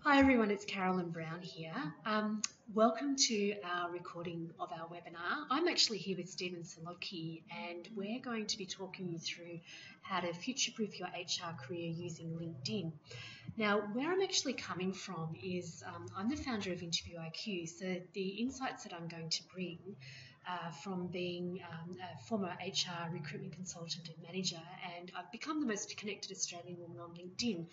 Hi everyone, it's Carolyn Brown here. Welcome to our recording of our webinar. I'm actually here with Stephen Soloki and we're going to be talking you through how to future-proof your HR career using LinkedIn. Now, where I'm actually coming from is I'm the founder of Interview IQ, so the insights that I'm going to bring from being a former HR recruitment consultant and manager, and I've become the most connected Australian woman on LinkedIn.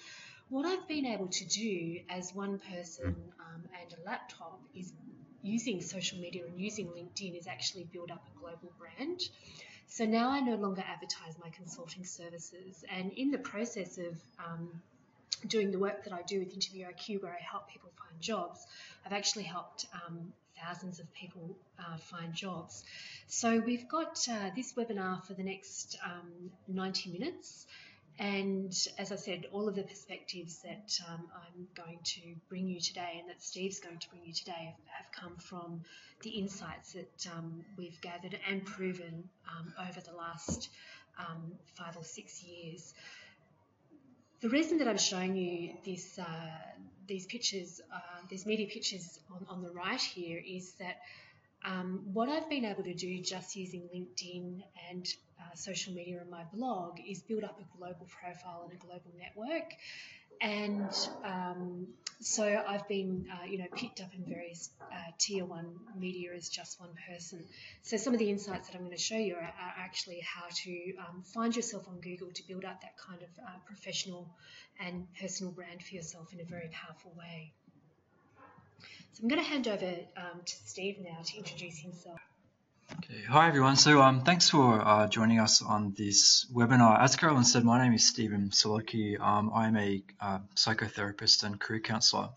What I've been able to do as one person and a laptop is using social media and using LinkedIn is actually build up a global brand. So now I no longer advertise my consulting services, and in the process of doing the work that I do with Interview IQ, where I help people find jobs, I've actually helped thousands of people find jobs. So we've got this webinar for the next 90 minutes. And as I said, all of the perspectives that I'm going to bring you today and that Steve's going to bring you today have come from the insights that we've gathered and proven over the last 5 or 6 years. The reason that I'm showing you these pictures, these media pictures on the right here, is that what I've been able to do just using LinkedIn and social media and my blog is build up a global profile and a global network. And so I've been, picked up in various tier one media as just one person. So some of the insights that I'm going to show you are actually how to find yourself on Google to build up that kind of professional and personal brand for yourself in a very powerful way. So I'm going to hand over to Steve now to introduce himself. Okay. Hi everyone. So thanks for joining us on this webinar. As Carolyn said, my name is Stephen Soloki. I'm a psychotherapist and career counsellor.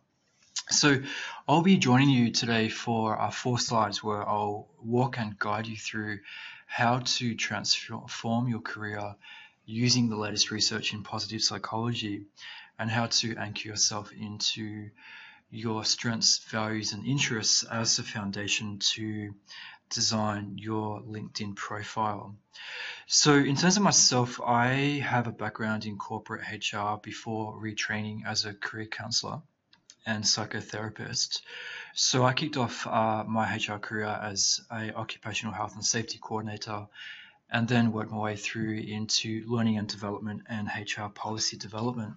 So I'll be joining you today for 4 slides where I'll walk and guide you through how to transform your career using the latest research in positive psychology and how to anchor yourself into your strengths, values, and interests as the foundation to design your LinkedIn profile. So in terms of myself, I have a background in corporate HR before retraining as a career counselor and psychotherapist. So I kicked off my HR career as a occupational health and safety coordinator, and then worked my way through into learning and development and HR policy development.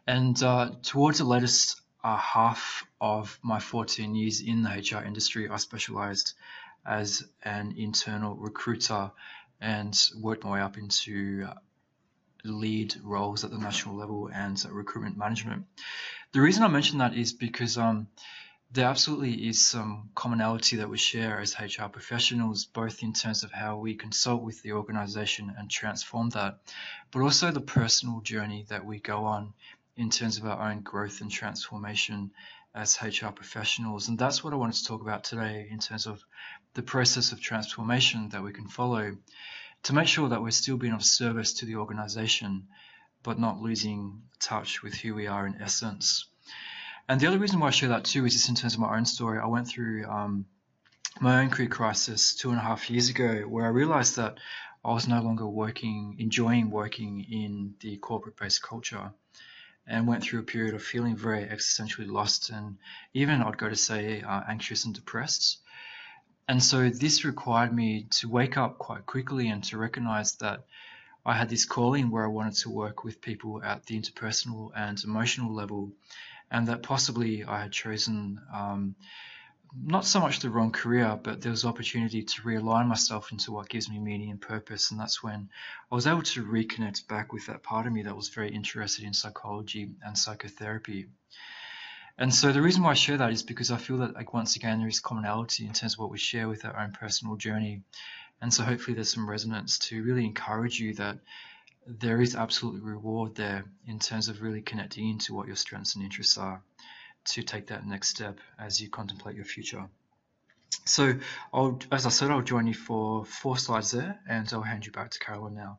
And towards the latest half of my 14 years in the HR industry, I specialized as an internal recruiter and worked my way up into lead roles at the national level and recruitment management. The reason I mention that is because there absolutely is some commonality that we share as HR professionals, both in terms of how we consult with the organization and transform that, but also the personal journey that we go on in terms of our own growth and transformation as HR professionals. And that's what I wanted to talk about today in terms of the process of transformation that we can follow to make sure that we're still being of service to the organization, but not losing touch with who we are in essence. And the other reason why I share that too is just in terms of my own story. I went through my own career crisis 2.5 years ago, where I realized that I was no longer enjoying working in the corporate-based culture, and went through a period of feeling very existentially lost and even, I'd go to say, anxious and depressed. And so this required me to wake up quite quickly and to recognize that I had this calling where I wanted to work with people at the interpersonal and emotional level, and that possibly I had chosen not so much the wrong career, but there was opportunity to realign myself into what gives me meaning and purpose. And that's when I was able to reconnect back with that part of me that was very interested in psychology and psychotherapy. And so the reason why I share that is because I feel that, like, once again, there is commonality in terms of what we share with our own personal journey. And so hopefully there's some resonance to really encourage you that there is absolutely reward there in terms of really connecting into what your strengths and interests are to take that next step as you contemplate your future. So as I said, I'll join you for 4 slides there, and I'll hand you back to Carolyn now.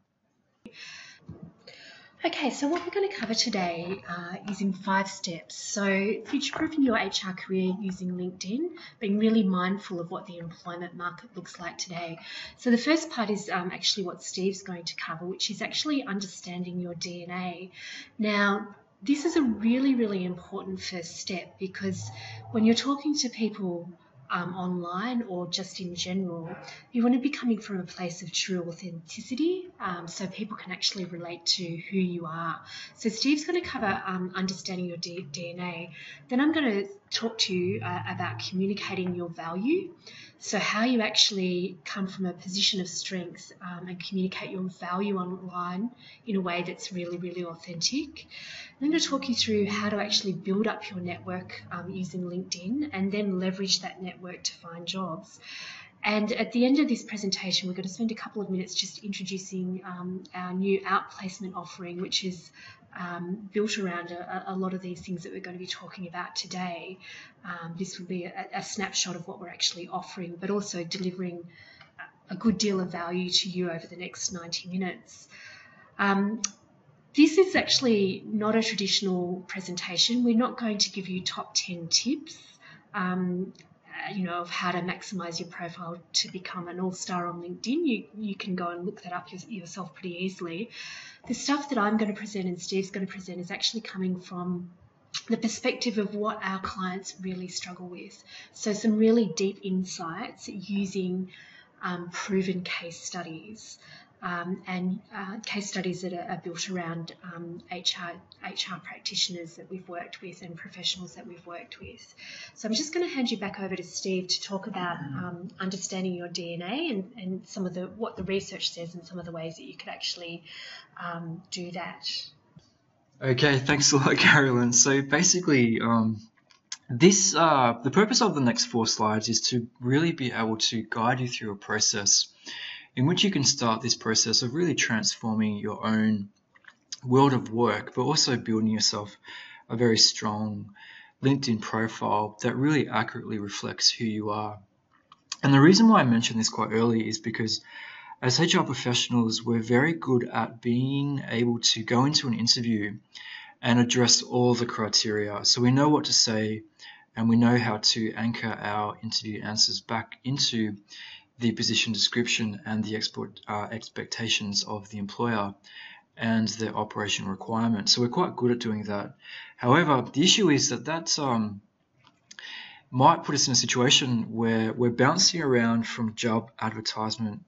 Okay, so what we're going to cover today is in 5 steps. So future-proofing your HR career using LinkedIn, being really mindful of what the employment market looks like today. So the first part is actually what Steve's going to cover, which is actually understanding your DNA. Now, This is a really, really important first step, because when you're talking to people online or just in general, you want to be coming from a place of true authenticity, so people can actually relate to who you are. So Steve's going to cover understanding your DNA. Then I'm going to talk to you about communicating your value. So how you actually come from a position of strength and communicate your value online in a way that's really, really authentic. I'm going to talk you through how to actually build up your network using LinkedIn, and then leverage that network to find jobs. And at the end of this presentation, we're going to spend a couple of minutes just introducing our new outplacement offering, which is built around a lot of these things that we're going to be talking about today. This will be a snapshot of what we're actually offering, but also delivering a good deal of value to you over the next 90 minutes. This is actually not a traditional presentation. We're not going to give you top 10 tips, of how to maximize your profile to become an all-star on LinkedIn. You can go and look that up yourself pretty easily. The stuff that I'm going to present and Steve's going to present is actually coming from the perspective of what our clients really struggle with. So some really deep insights using proven case studies. And case studies that are built around HR practitioners that we've worked with and professionals that we've worked with. So I'm just going to hand you back over to Steve to talk about understanding your DNA and some of what the research says and some of the ways that you could actually do that. Okay, thanks a lot, Carolyn. So basically, the purpose of the next 4 slides is to really be able to guide you through a process in which you can start this process of really transforming your own world of work, but also building yourself a very strong LinkedIn profile that really accurately reflects who you are. And the reason why I mentioned this quite early is because as HR professionals, we're very good at being able to go into an interview and address all the criteria. So we know what to say, and we know how to anchor our interview answers back into the position description and the expectations of the employer and their operation requirements. So we're quite good at doing that. However, the issue is that might put us in a situation where we're bouncing around from job advertisement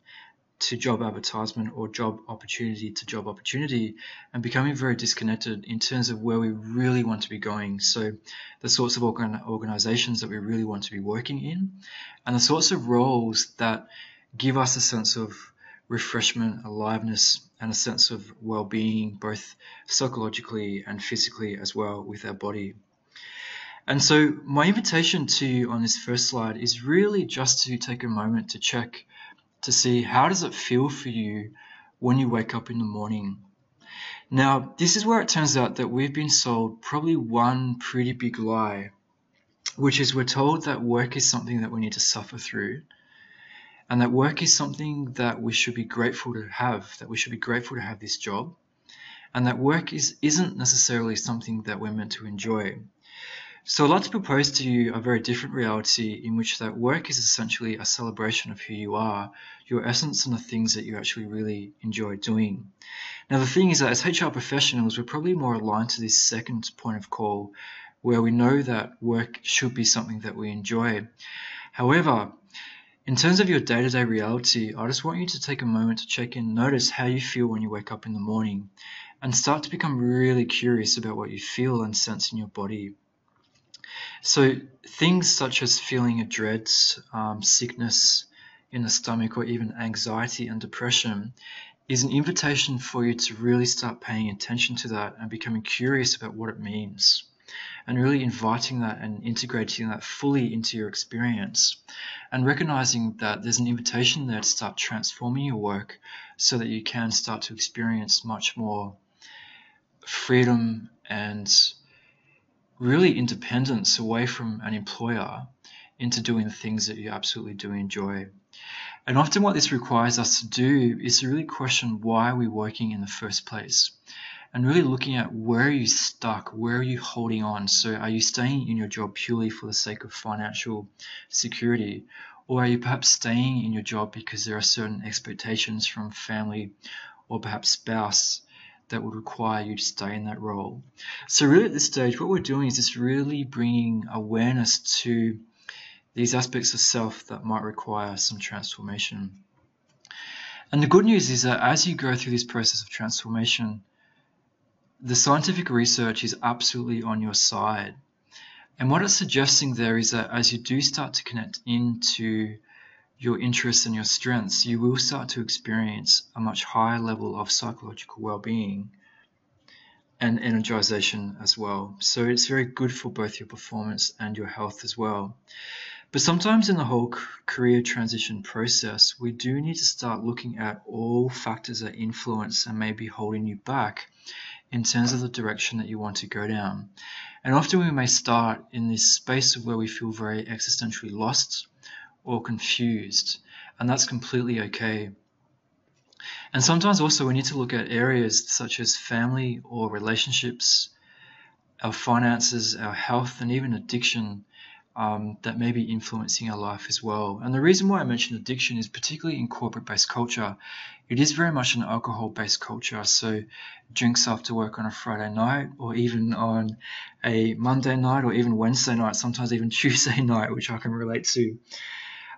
to job advertisement or job opportunity to job opportunity and becoming very disconnected in terms of where we really want to be going. So the sorts of organizations that we really want to be working in and the sorts of roles that give us a sense of refreshment, aliveness, and a sense of well-being, both psychologically and physically as well with our body. And so my invitation to you on this first slide is really just to take a moment to check to see how does it feel for you when you wake up in the morning. Now, this is where it turns out that we've been sold probably one pretty big lie, which is we're told that work is something that we need to suffer through, and that work is something that we should be grateful to have, that we should be grateful to have this job, and that work isn't necessarily something that we're meant to enjoy. So I'd like to propose to you a very different reality in which that work is essentially a celebration of who you are, your essence, and the things that you actually really enjoy doing. Now the thing is that as HR professionals, we're probably more aligned to this second point of call where we know that work should be something that we enjoy. However, in terms of your day-to-day reality, I just want you to take a moment to check in, notice how you feel when you wake up in the morning, and start to become really curious about what you feel and sense in your body. So things such as feeling a dread, sickness in the stomach, or even anxiety and depression is an invitation for you to really start paying attention to that and becoming curious about what it means, and really inviting that and integrating that fully into your experience, and recognizing that there's an invitation there to start transforming your work so that you can start to experience much more freedom and really independence away from an employer into doing the things that you absolutely do enjoy. And often what this requires us to do is to really question why we're working in the first place, and really looking at where are you stuck, where are you holding on. So are you staying in your job purely for the sake of financial security, or are you perhaps staying in your job because there are certain expectations from family or perhaps spouse that would require you to stay in that role. So really at this stage, what we're doing is just really bringing awareness to these aspects of self that might require some transformation. And the good news is that as you go through this process of transformation, the scientific research is absolutely on your side. And what it's suggesting there is that as you do start to connect into your interests and your strengths, you will start to experience a much higher level of psychological well-being and energization as well. So it's very good for both your performance and your health as well. But sometimes in the whole career transition process, we do need to start looking at all factors that influence and may be holding you back in terms of the direction that you want to go down. And often we may start in this space where we feel very existentially lost or confused, and that's completely okay. And sometimes also we need to look at areas such as family or relationships, our finances, our health, and even addiction that may be influencing our life as well. And the reason why I mention addiction is particularly in corporate-based culture. It is very much an alcohol-based culture, so drinks after work on a Friday night, or even on a Monday night, or even Wednesday night, sometimes even Tuesday night, which I can relate to.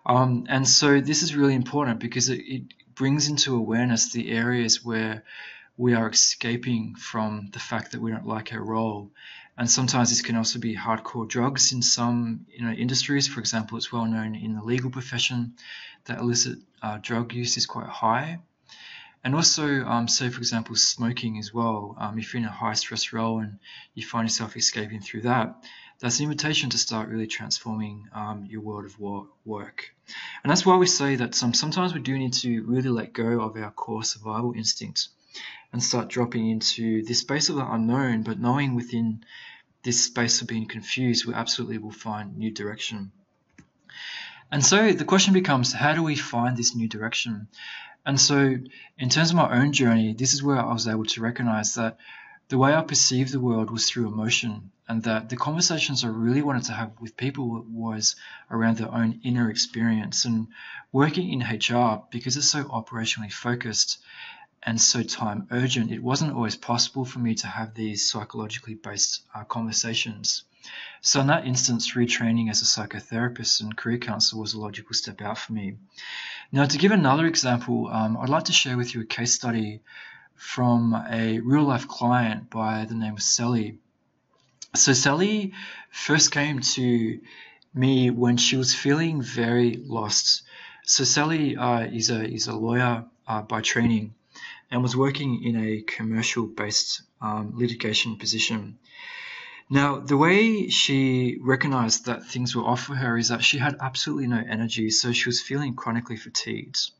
And so this is really important because it brings into awareness the areas where we are escaping from the fact that we don't like our role. And sometimes this can also be hardcore drugs in some industries. For example, it's well known in the legal profession that illicit drug use is quite high. And also, say for example, smoking as well. If you're in a high stress role and you find yourself escaping through that, that's an invitation to start really transforming your world of work. And that's why we say that sometimes we do need to really let go of our core survival instincts and start dropping into this space of the unknown, but knowing within this space of being confused, we absolutely will find new direction. And so the question becomes, how do we find this new direction? And so in terms of my own journey, this is where I was able to recognize that the way I perceived the world was through emotion, and that the conversations I really wanted to have with people was around their own inner experience. And working in HR, because it's so operationally focused and so time urgent, it wasn't always possible for me to have these psychologically based conversations. So in that instance, retraining as a psychotherapist and career counselor was a logical step out for me. Now, to give another example, I'd like to share with you a case study from a real-life client by the name of Sally. So Sally first came to me when she was feeling very lost. So Sally is a lawyer by training and was working in a commercial-based litigation position. Now, the way she recognized that things were off for her is that she had absolutely no energy, so she was feeling chronically fatigued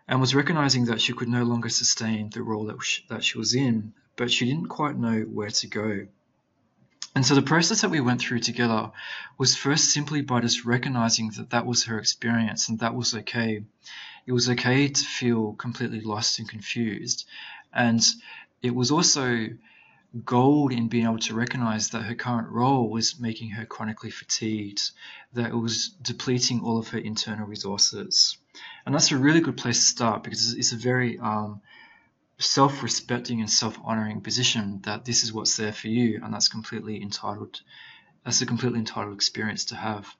and was recognizing that she could no longer sustain the role that she was in, but she didn't quite know where to go. And so the process that we went through together was first simply by just recognizing that that was her experience and that was okay. It was okay to feel completely lost and confused. And it was also gold in being able to recognize that her current role was making her chronically fatigued, that it was depleting all of her internal resources. And that's a really good place to start because it's a very self-respecting and self-honoring position that this is what's there for you, and that's a completely entitled experience to have.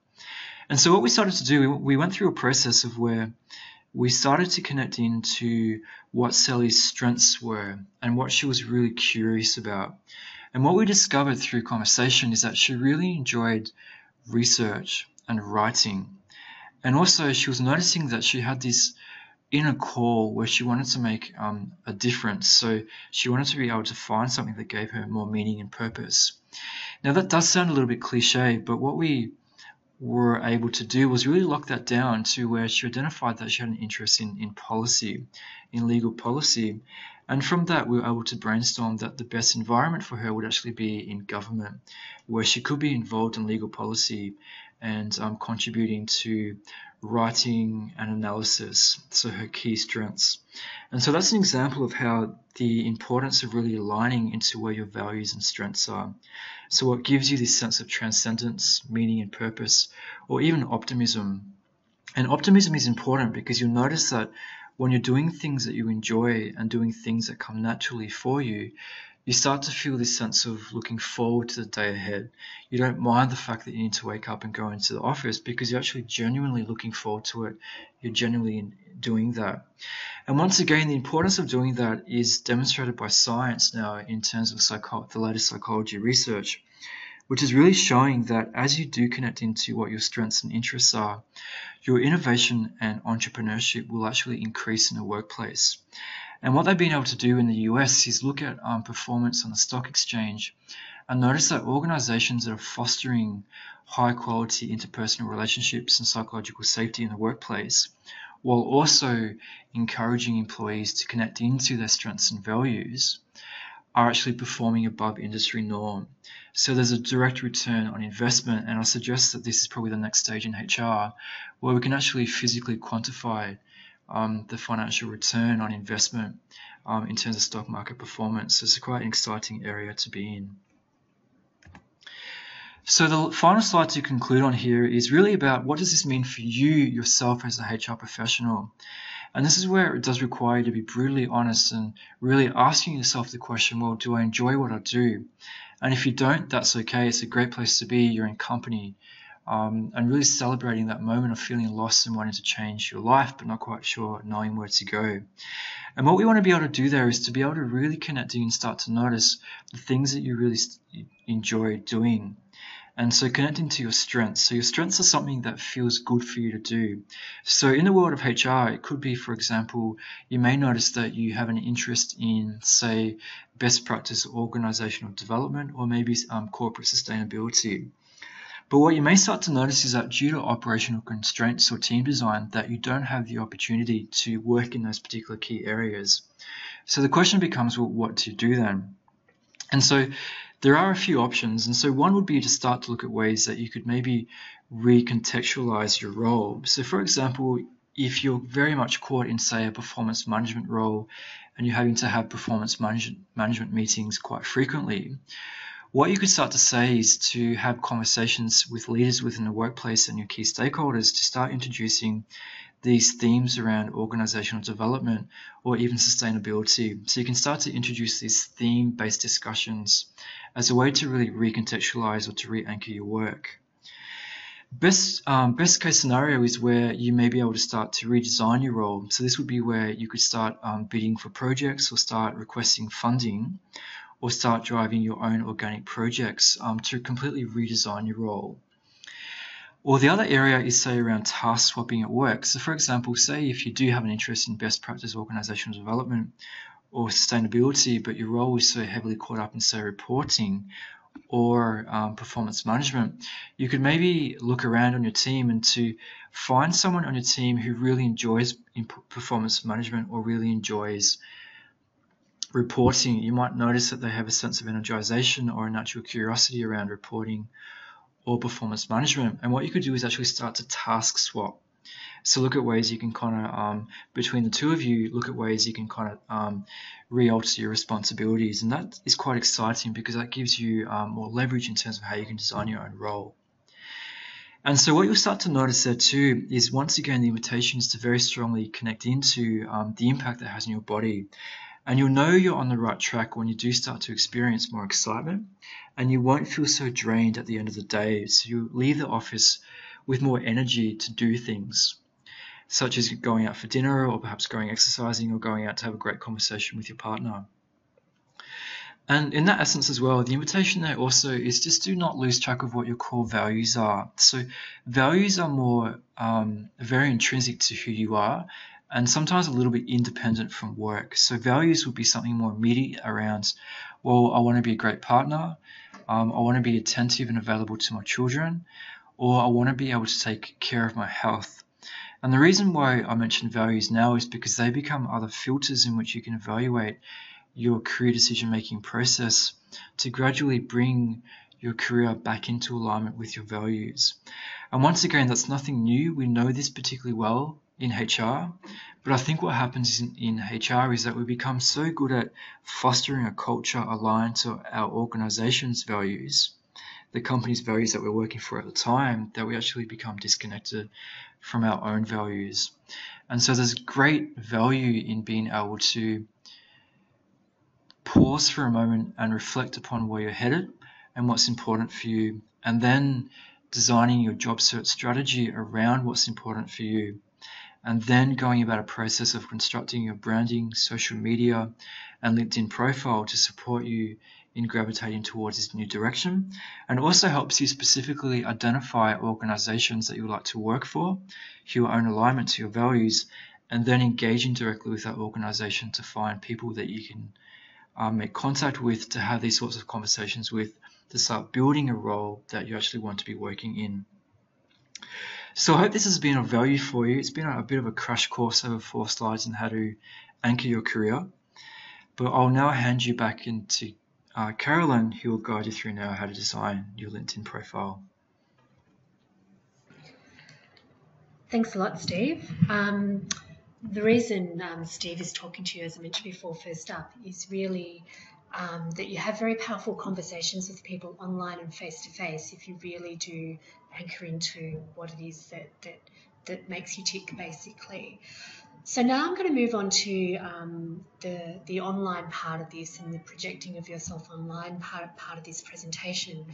And so what we started to do, we went through a process of where we started to connect into what Sally's strengths were and what she was really curious about. And what we discovered through conversation is that she really enjoyed research and writing. And also she was noticing that she had this inner call where she wanted to make a difference. So she wanted to be able to find something that gave her more meaning and purpose. Now that does sound a little bit cliche, but what we were able to do was really lock that down to where she identified that she had an interest in policy, in legal policy. And from that, we were able to brainstorm that the best environment for her would actually be in government, where she could be involved in legal policy and contributing to writing and analysis, so her key strengths. And so that's an example of how the importance of really aligning into where your values and strengths are. So what gives you this sense of transcendence, meaning and purpose, or even optimism. And optimism is important because you'll notice that when you're doing things that you enjoy and doing things that come naturally for you, you start to feel this sense of looking forward to the day ahead. You don't mind the fact that you need to wake up and go into the office because you're actually genuinely looking forward to it. You're genuinely doing that. And once again, the importance of doing that is demonstrated by science now in terms of the latest psychology research, which is really showing that as you do connect into what your strengths and interests are, your innovation and entrepreneurship will actually increase in the workplace. And what they've been able to do in the US is look at performance on the stock exchange and notice that organizations that are fostering high quality interpersonal relationships and psychological safety in the workplace, while also encouraging employees to connect into their strengths and values, are actually performing above industry norm. So there's a direct return on investment, and I suggest that this is probably the next stage in HR where we can actually physically quantify the financial return on investment in terms of stock market performance. So it's quite an exciting area to be in. So the final slide to conclude on here is really about what does this mean for you yourself as a HR professional. And this is where it does require you to be brutally honest and really asking yourself the question, well, do I enjoy what I do? And if you don't, that's okay. It's a great place to be. You're in company. And really celebrating that moment of feeling lost and wanting to change your life, but not quite sure, knowing where to go. And what we want to be able to do there is to be able to really connect in and start to notice the things that you really enjoy doing. And so connecting to your strengths. So your strengths are something that feels good for you to do. So in the world of HR, it could be, for example, you may notice that you have an interest in, say, best practice organizational development, or maybe corporate sustainability. But what you may start to notice is that due to operational constraints or team design, that you don't have the opportunity to work in those particular key areas. So the question becomes, well, what to do then? And so there are a few options. And so one would be to start to look at ways that you could maybe recontextualize your role. So for example, if you're very much caught in, say, a performance management role and you're having to have performance management meetings quite frequently, what you could start to say is to have conversations with leaders within the workplace and your key stakeholders to start introducing these themes around organizational development or even sustainability. So you can start to introduce these theme-based discussions as a way to really recontextualize or to re-anchor your work. Best case scenario is where you may be able to start to redesign your role. So this would be where you could start bidding for projects or start requesting funding or start driving your own organic projects to completely redesign your role. Or the other area is, say, around task swapping at work. So for example, say if you do have an interest in best practice organizational development or sustainability, but your role is so heavily caught up in, say, reporting or performance management, you could maybe look around on your team and to find someone on your team who really enjoys performance management or really enjoys reporting. You might notice that they have a sense of energization or a natural curiosity around reporting or performance management. And what you could do is actually start to task swap. So look at ways you can kind of, between the two of you, look at ways you can kind of re-alter your responsibilities. And that is quite exciting because that gives you more leverage in terms of how you can design your own role. And so what you'll start to notice there too is, once again, the invitation is to very strongly connect into the impact that has on your body. And you'll know you're on the right track when you do start to experience more excitement, and you won't feel so drained at the end of the day. So you leave the office with more energy to do things, such as going out for dinner or perhaps going exercising or going out to have a great conversation with your partner. And in that essence as well, the invitation there also is just do not lose track of what your core values are. So values are more very intrinsic to who you are, and sometimes a little bit independent from work. So values would be something more immediate around, well, I want to be a great partner, I want to be attentive and available to my children, or I want to be able to take care of my health. And the reason why I mention values now is because they become other filters in which you can evaluate your career decision-making process to gradually bring your career back into alignment with your values. And once again, that's nothing new. We know this particularly well in HR, but I think what happens in HR is that we become so good at fostering a culture aligned to our organization's values the company's values that we're working for at the time, that we actually become disconnected from our own values. And so there's great value in being able to pause for a moment and reflect upon where you're headed and what's important for you, and then designing your job search strategy around what's important for you, and then going about a process of constructing your branding, social media, and LinkedIn profile to support you in gravitating towards this new direction. And it also helps you specifically identify organizations that you would like to work for, your own alignment to your values, and then engaging directly with that organization to find people that you can make contact with, to have these sorts of conversations with, to start building a role that you actually want to be working in. So I hope this has been of value for you. It's been a bit of a crash course over 4 slides on how to anchor your career. But I'll now hand you back into Carolyn, who will guide you through now how to design your LinkedIn profile. Thanks a lot, Steve. The reason Steve is talking to you, as I mentioned before, first up, is really that you have very powerful conversations with people online and face-to-face if you really do anchor into what it is that makes you tick, basically. So now I'm going to move on to the online part of this and the projecting of yourself online part of this presentation.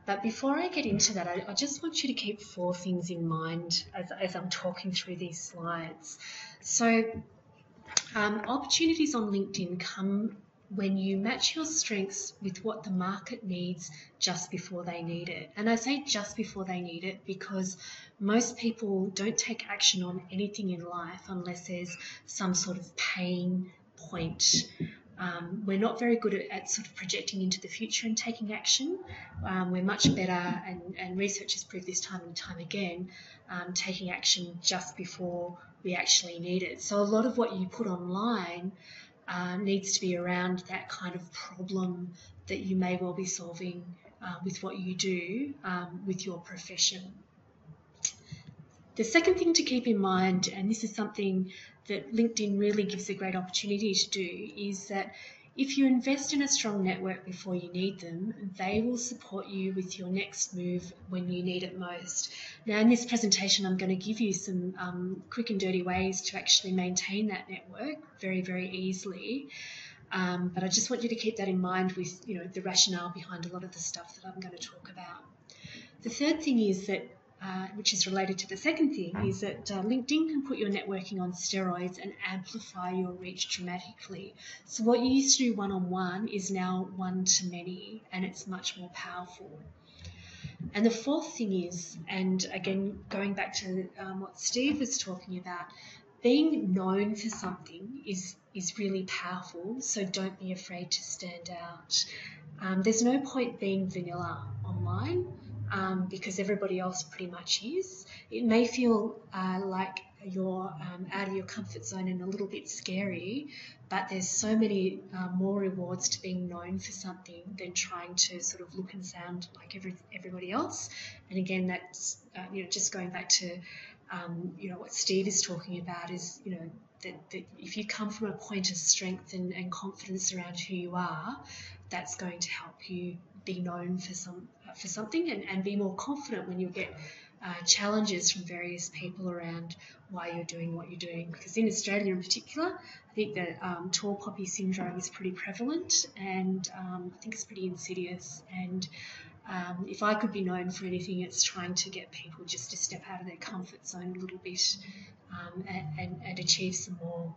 But before I get into that, I just want you to keep 4 things in mind as I'm talking through these slides. So opportunities on LinkedIn come when you match your strengths with what the market needs just before they need it. And I say just before they need it because most people don't take action on anything in life unless there's some sort of pain point. We're not very good at sort of projecting into the future and taking action. We're much better, and research has proved this time and time again, taking action just before we actually need it. So a lot of what you put online needs to be around that kind of problem that you may well be solving with what you do with your profession. The second thing to keep in mind, and this is something that LinkedIn really gives a great opportunity to do, is that if you invest in a strong network before you need them, they will support you with your next move when you need it most. Now, in this presentation, I'm going to give you some quick and dirty ways to actually maintain that network very, very easily. But I just want you to keep that in mind with, the rationale behind a lot of the stuff that I'm going to talk about. The third thing is that which is related to the second thing, is that LinkedIn can put your networking on steroids and amplify your reach dramatically. So what you used to do one-on-one is now one-to-many, and it's much more powerful. And the fourth thing is, and again, going back to what Steve was talking about, being known for something is really powerful, so don't be afraid to stand out. There's no point being vanilla online, because everybody else pretty much is. It may feel like you're out of your comfort zone and a little bit scary, but there's so many more rewards to being known for something than trying to sort of look and sound like everybody else. And again, that's just going back to what Steve is talking about is that if you come from a point of strength and confidence around who you are, that's going to help you be known for something and be more confident when you get challenges from various people around why you're doing what you're doing. Because in Australia in particular, I think that tall poppy syndrome is pretty prevalent, and I think it's pretty insidious. And if I could be known for anything, it's trying to get people just to step out of their comfort zone a little bit and achieve some more.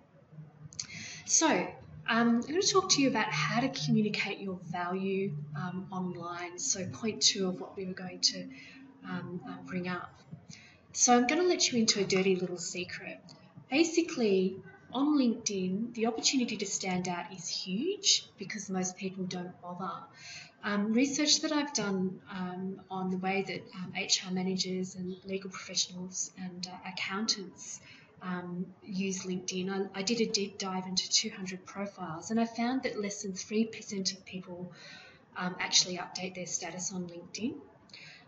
So I'm going to talk to you about how to communicate your value online. So point 2 of what we were going to bring up. So I'm going to let you into a dirty little secret. Basically, on LinkedIn, the opportunity to stand out is huge because most people don't bother. Research that I've done on the way that HR managers and legal professionals and accountants use LinkedIn, I did a deep dive into 200 profiles, and I found that less than 3% of people actually update their status on LinkedIn.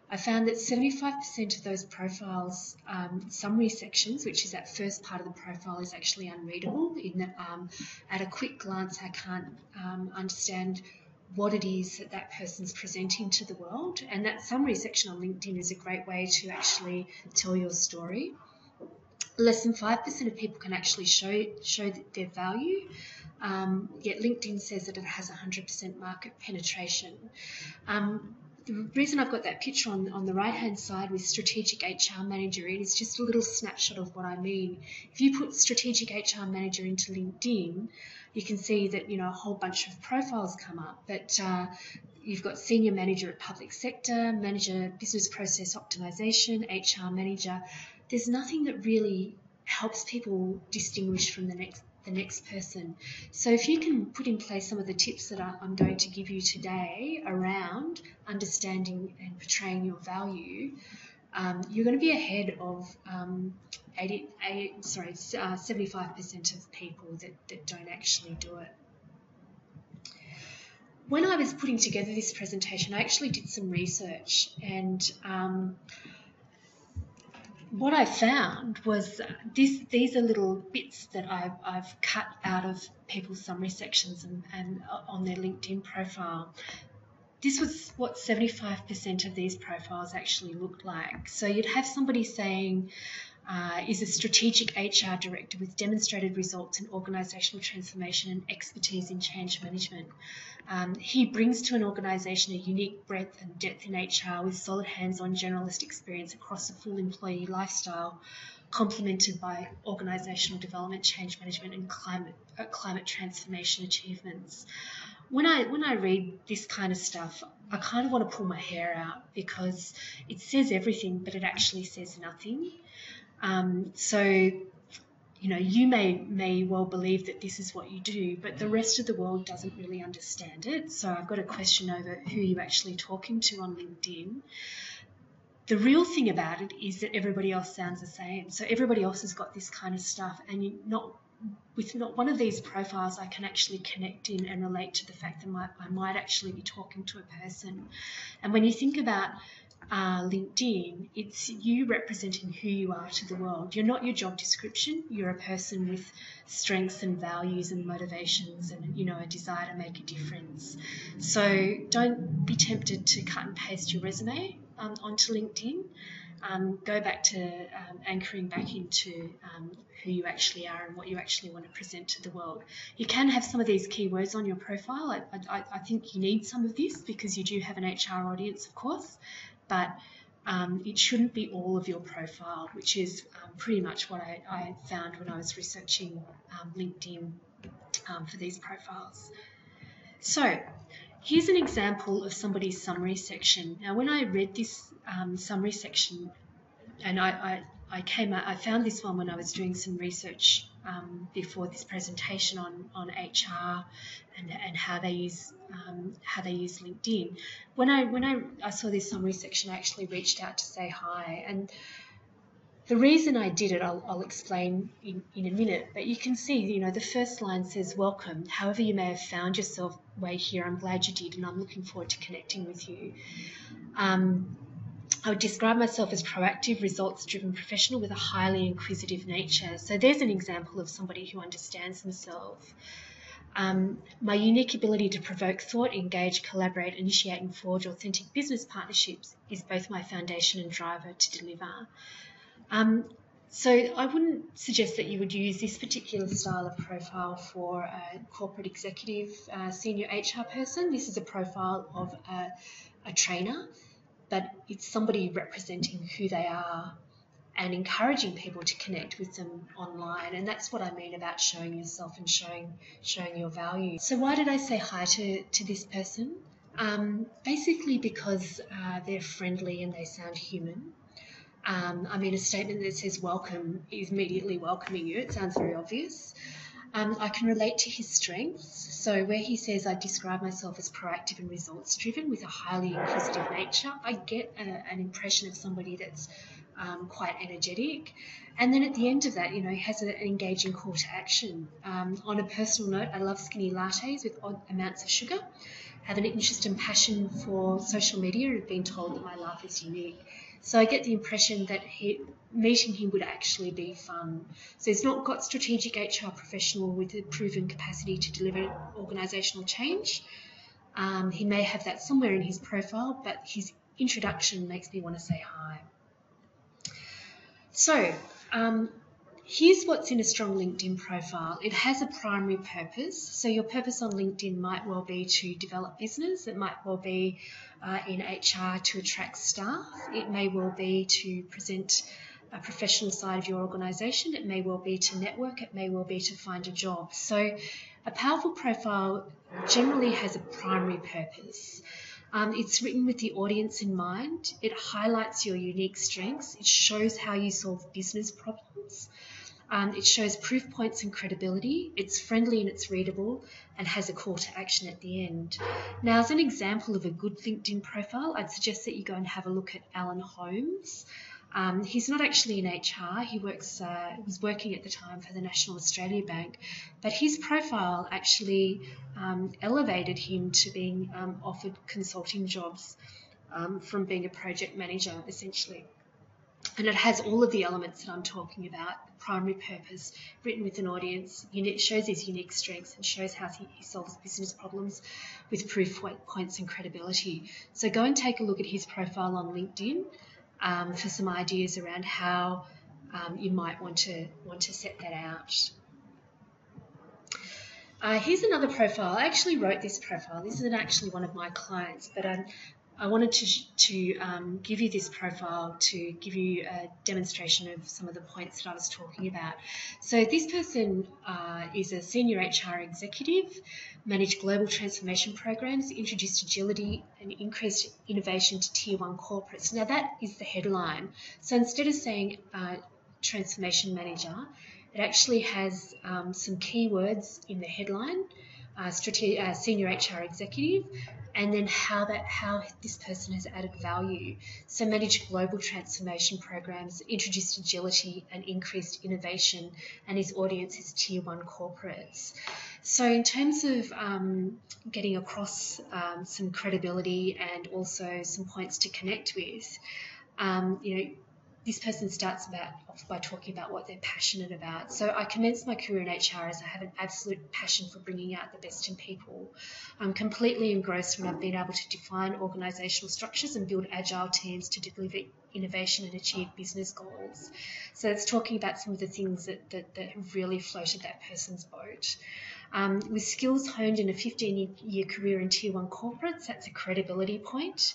I found that 75% of those profiles, summary sections, which is that first part of the profile, is actually unreadable in that at a quick glance I can't understand what it is that that person's presenting to the world. And that summary section on LinkedIn is a great way to actually tell your story. Less than 5% of people can actually show their value, yet LinkedIn says that it has 100% market penetration. The reason I've got that picture on the right-hand side with Strategic HR Manager, it is just a little snapshot of what I mean. If you put Strategic HR Manager into LinkedIn, you can see that, you know, a whole bunch of profiles come up, but you've got Senior Manager at Public Sector, Manager Business Process Optimization, HR Manager. There's nothing that really helps people distinguish from the next person. So if you can put in place some of the tips that I'm going to give you today around understanding and portraying your value, you're going to be ahead of 75% of people that don't actually do it. When I was putting together this presentation, I actually did some research, and what I found was these are little bits that I've cut out of people's summary sections and on their LinkedIn profile. This was what 75% of these profiles actually looked like. So you'd have somebody saying, is a strategic HR director with demonstrated results in organisational transformation and expertise in change management. He brings to an organisation a unique breadth and depth in HR with solid hands-on generalist experience across the full employee lifestyle, complemented by organisational development, change management and climate transformation achievements. When I read this kind of stuff, I kind of want to pull my hair out because it says everything, but it actually says nothing. So, you know, you may well believe that this is what you do, but the rest of the world doesn't really understand it. So I've got a question over who you're actually talking to on LinkedIn. The real thing about it is that everybody else sounds the same. So everybody else has got this kind of stuff, and with not one of these profiles, I can actually connect in and relate to the fact that I might actually be talking to a person. And when you think about LinkedIn, it's you representing who you are to the world. You're not your job description. You're a person with strengths and values and motivations and, you know, a desire to make a difference. So don't be tempted to cut and paste your resume onto LinkedIn. Go back to anchoring back into who you actually are and what you actually want to present to the world. You can have some of these keywords on your profile. I think you need some of this because you do have an HR audience, of course, but it shouldn't be all of your profile, which is pretty much what I found when I was researching LinkedIn for these profiles. So here's an example of somebody's summary section. Now, when I read this summary section, and I found this one when I was doing some research before this presentation on HR and how they use LinkedIn. When I saw this summary section, I actually reached out to say hi, and the reason I did it, I'll explain in a minute, but you can see, you know, the first line says, welcome. However you may have found yourself way here, I'm glad you did, and I'm looking forward to connecting with you. I would describe myself as proactive, results-driven professional with a highly inquisitive nature. So there's an example of somebody who understands themselves. My unique ability to provoke thought, engage, collaborate, initiate and forge authentic business partnerships is both my foundation and driver to deliver. So I wouldn't suggest that you would use this particular style of profile for a corporate executive, senior HR person. This is a profile of a trainer, but it's somebody representing who they are and encouraging people to connect with them online. And that's what I mean about showing yourself and showing your value. So why did I say hi to this person? Basically because they're friendly and they sound human. I mean, a statement that says welcome is immediately welcoming you. It sounds very obvious. I can relate to his strengths. So where he says, I describe myself as proactive and results-driven with a highly inquisitive nature, I get an impression of somebody that's quite energetic. And then at the end of that, you know, he has an engaging call to action. On a personal note, I love skinny lattes with odd amounts of sugar. Have an interest and passion for social media and have been told that my life is unique. So I get the impression that meeting him would actually be fun. So he's not got strategic HR professional with a proven capacity to deliver organisational change. He may have that somewhere in his profile, but his introduction makes me want to say hi. So here's what's in a strong LinkedIn profile. It has a primary purpose. So your purpose on LinkedIn might well be to develop business. It might well be in HR to attract staff. It may well be to present a professional side of your organisation. It may well be to network. It may well be to find a job. So a powerful profile generally has a primary purpose. It's written with the audience in mind. It highlights your unique strengths. It shows how you solve business problems. It shows proof points and credibility. It's friendly and it's readable and has a call to action at the end. Now, as an example of a good LinkedIn profile, I'd suggest that you go and have a look at Alan Holmes. He's not actually in HR. He was working at the time for the National Australia Bank, but his profile actually elevated him to being offered consulting jobs from being a project manager, essentially. And it has all of the elements that I'm talking about: primary purpose, written with an audience, shows his unique strengths and shows how he solves business problems with proof points and credibility. So go and take a look at his profile on LinkedIn for some ideas around how you might want to set that out. Here's another profile. I actually wrote this profile. This isn't actually one of my clients, but I wanted to give you this profile to give you a demonstration of some of the points that I was talking about. So this person is a senior HR executive, managed global transformation programs, introduced agility and increased innovation to tier 1 corporates. Now that is the headline. So instead of saying transformation manager, it actually has some keywords in the headline, senior HR executive, and then how this person has added value. So managed global transformation programs, introduced agility and increased innovation, and his audience is tier 1 corporates. So in terms of getting across some credibility and also some points to connect with, this person starts off by talking about what they're passionate about. So I commenced my career in HR as I have an absolute passion for bringing out the best in people. I'm completely engrossed when I've been able to define organisational structures and build agile teams to deliver innovation and achieve business goals. So it's talking about some of the things that have really floated that person's boat. With skills honed in a 15-year career in tier 1 corporates, that's a credibility point.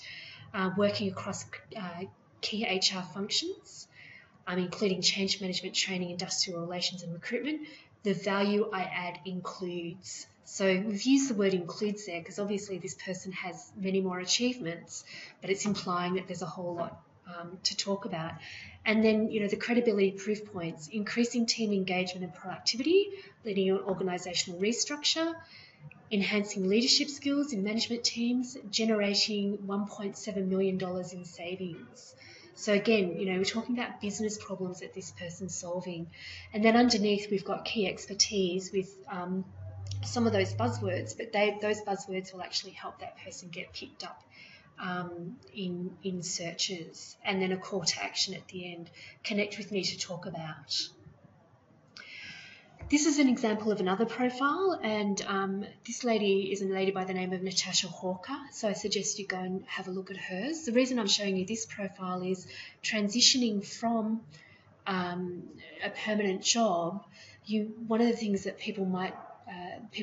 Working across key HR functions, including change management, training, industrial relations and recruitment. The value I add includes. So we've used the word includes there because obviously this person has many more achievements, but it's implying that there's a whole lot to talk about. And then, the credibility proof points: increasing team engagement and productivity, leading an organisational restructure, enhancing leadership skills in management teams, generating $1.7 million in savings. So again, we're talking about business problems that this person's solving. And then underneath, we've got key expertise with some of those buzzwords, but those buzzwords will actually help that person get picked up in searches. And then a call to action at the end: connect with me to talk about. This is an example of another profile, and this lady is a lady by the name of Natasha Hawker, so I suggest you go and have a look at hers. The reason I'm showing you this profile is transitioning from a permanent job. One of the things that people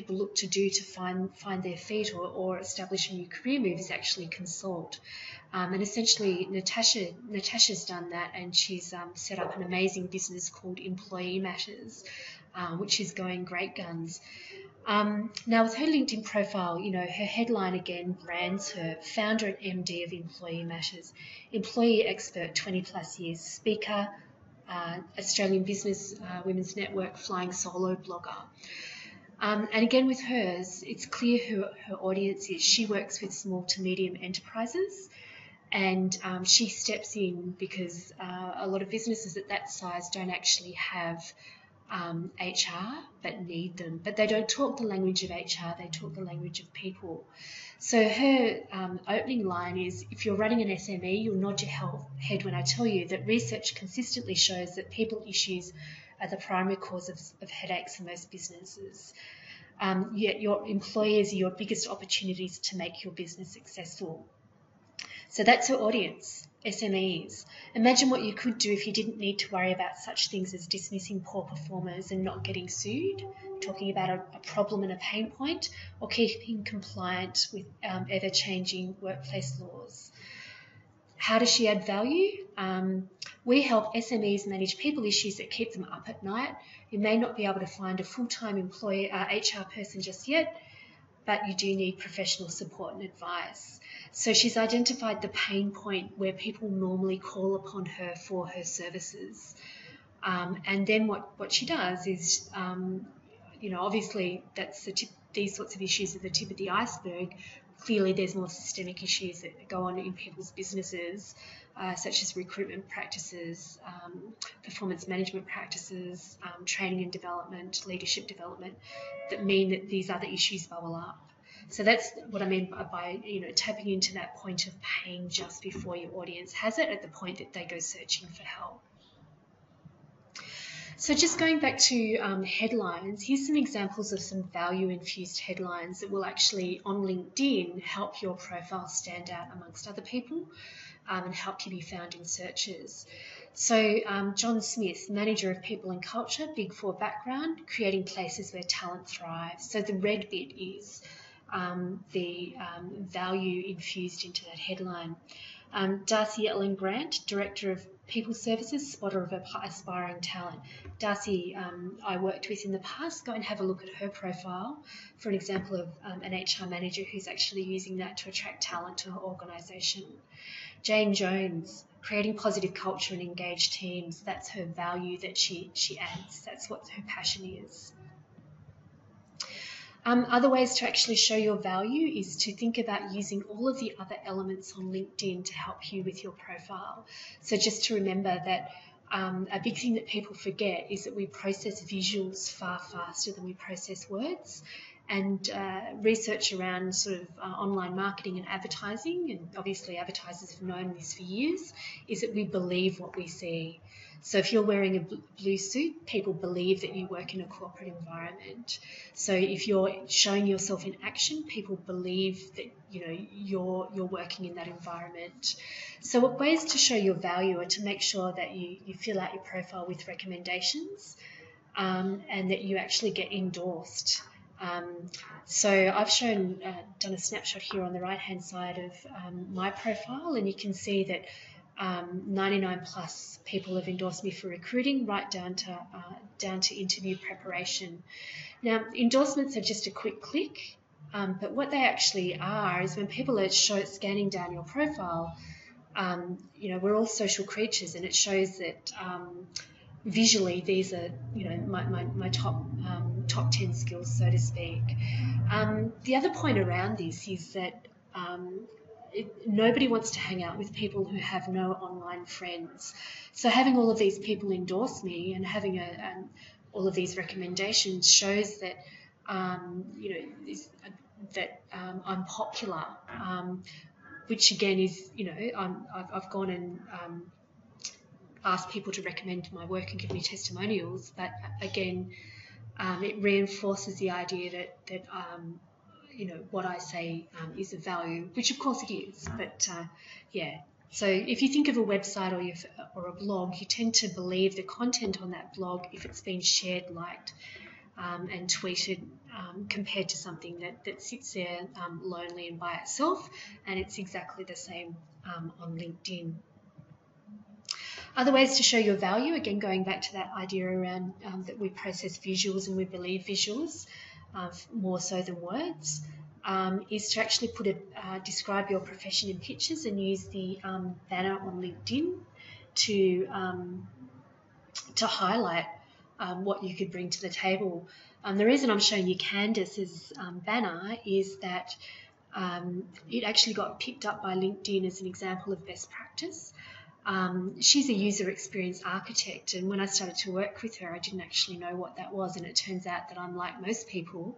look to do to find their feet or establish a new career move is actually consult. And essentially, Natasha's done that, and she's set up an amazing business called Employee Matters, which is going great guns. Now, with her LinkedIn profile, her headline again brands her: founder and MD of Employee Matters, employee expert, 20 plus years, speaker, Australian Business Women's Network flying solo blogger. And again, with hers, it's clear who her audience is. She works with small to medium enterprises, and she steps in because a lot of businesses at that size don't actually have HR but need them. But they don't talk the language of HR, they talk the language of people. So her opening line is: if you're running an SME, you'll nod your head when I tell you that research consistently shows that people issues are the primary cause of headaches for most businesses. Yet your employers are your biggest opportunities to make your business successful. So that's her audience, SMEs. Imagine what you could do if you didn't need to worry about such things as dismissing poor performers and not getting sued, talking about a problem and a pain point, or keeping compliant with ever-changing workplace laws. How does she add value? We help SMEs manage people issues that keep them up at night. You may not be able to find a full-time HR person just yet, but you do need professional support and advice. So she's identified the pain point where people normally call upon her for her services. And then what she does is, obviously that's these sorts of issues are the tip of the iceberg. Clearly there's more systemic issues that go on in people's businesses, such as recruitment practices, performance management practices, training and development, leadership development, that mean that these other issues bubble up. So that's what I mean by tapping into that point of pain just before your audience has it, at the point that they go searching for help. So just going back to headlines, here's some examples of some value-infused headlines that will actually, on LinkedIn, help your profile stand out amongst other people and help you be found in searches. So John Smith, Manager of People and Culture, Big Four background, creating places where talent thrives. So the red bit is the value infused into that headline. Darcy Ellen Grant, Director of People Services, spotter of aspiring talent. Darcy, I worked with in the past. Go and have a look at her profile for an example of an HR manager who's actually using that to attract talent to her organisation. Jane Jones, creating positive culture and engaged teams. That's her value that she adds. That's what her passion is. Other ways to actually show your value is to think about using all of the other elements on LinkedIn to help you with your profile. So just to remember that a big thing that people forget is that we process visuals far faster than we process words. And research around sort of online marketing and advertising, and obviously advertisers have known this for years, is that we believe what we see. So if you're wearing a blue suit, people believe that you work in a corporate environment. So if you're showing yourself in action, people believe that you're working in that environment. So what ways to show your value are to make sure that you fill out your profile with recommendations and that you actually get endorsed. So I've done a snapshot here on the right-hand side of my profile, and you can see that 99 plus people have endorsed me for recruiting, right down to interview preparation. Now, endorsements are just a quick click, but what they actually are is when people are scanning down your profile, we're all social creatures, and it shows that visually these are my top 10 skills, so to speak. The other point around this is that nobody wants to hang out with people who have no online friends. So having all of these people endorse me and having all of these recommendations shows that I'm popular, which again is I've gone and asked people to recommend my work and give me testimonials, but again it reinforces the idea that what I say is of value, which of course it is, but yeah. So if you think of a website or a blog, you tend to believe the content on that blog if it's been shared, liked, and tweeted, compared to something that sits there lonely and by itself, and it's exactly the same on LinkedIn. Other ways to show your value, again going back to that idea around that we process visuals and we believe visuals more so than words, is to actually describe your profession in pictures and use the banner on LinkedIn to highlight what you could bring to the table. The reason I'm showing you Candice's banner is that it actually got picked up by LinkedIn as an example of best practice. She's a user experience architect, and when I started to work with her, I didn't actually know what that was, and it turns out that I'm like most people.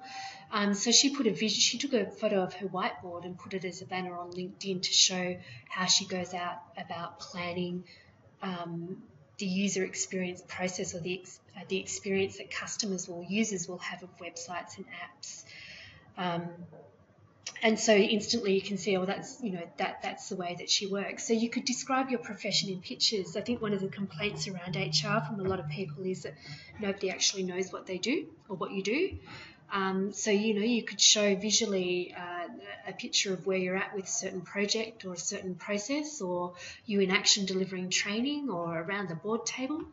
So she took a photo of her whiteboard and put it as a banner on LinkedIn to show how she goes out about planning the user experience process, or the experience that customers or users will have of websites and apps. And so instantly you can see, oh, that's the way that she works. So you could describe your profession in pictures. I think one of the complaints around HR from a lot of people is that nobody actually knows what they do or what you do. So you could show visually a picture of where you're at with a certain project or a certain process, or you in action delivering training or around the board table,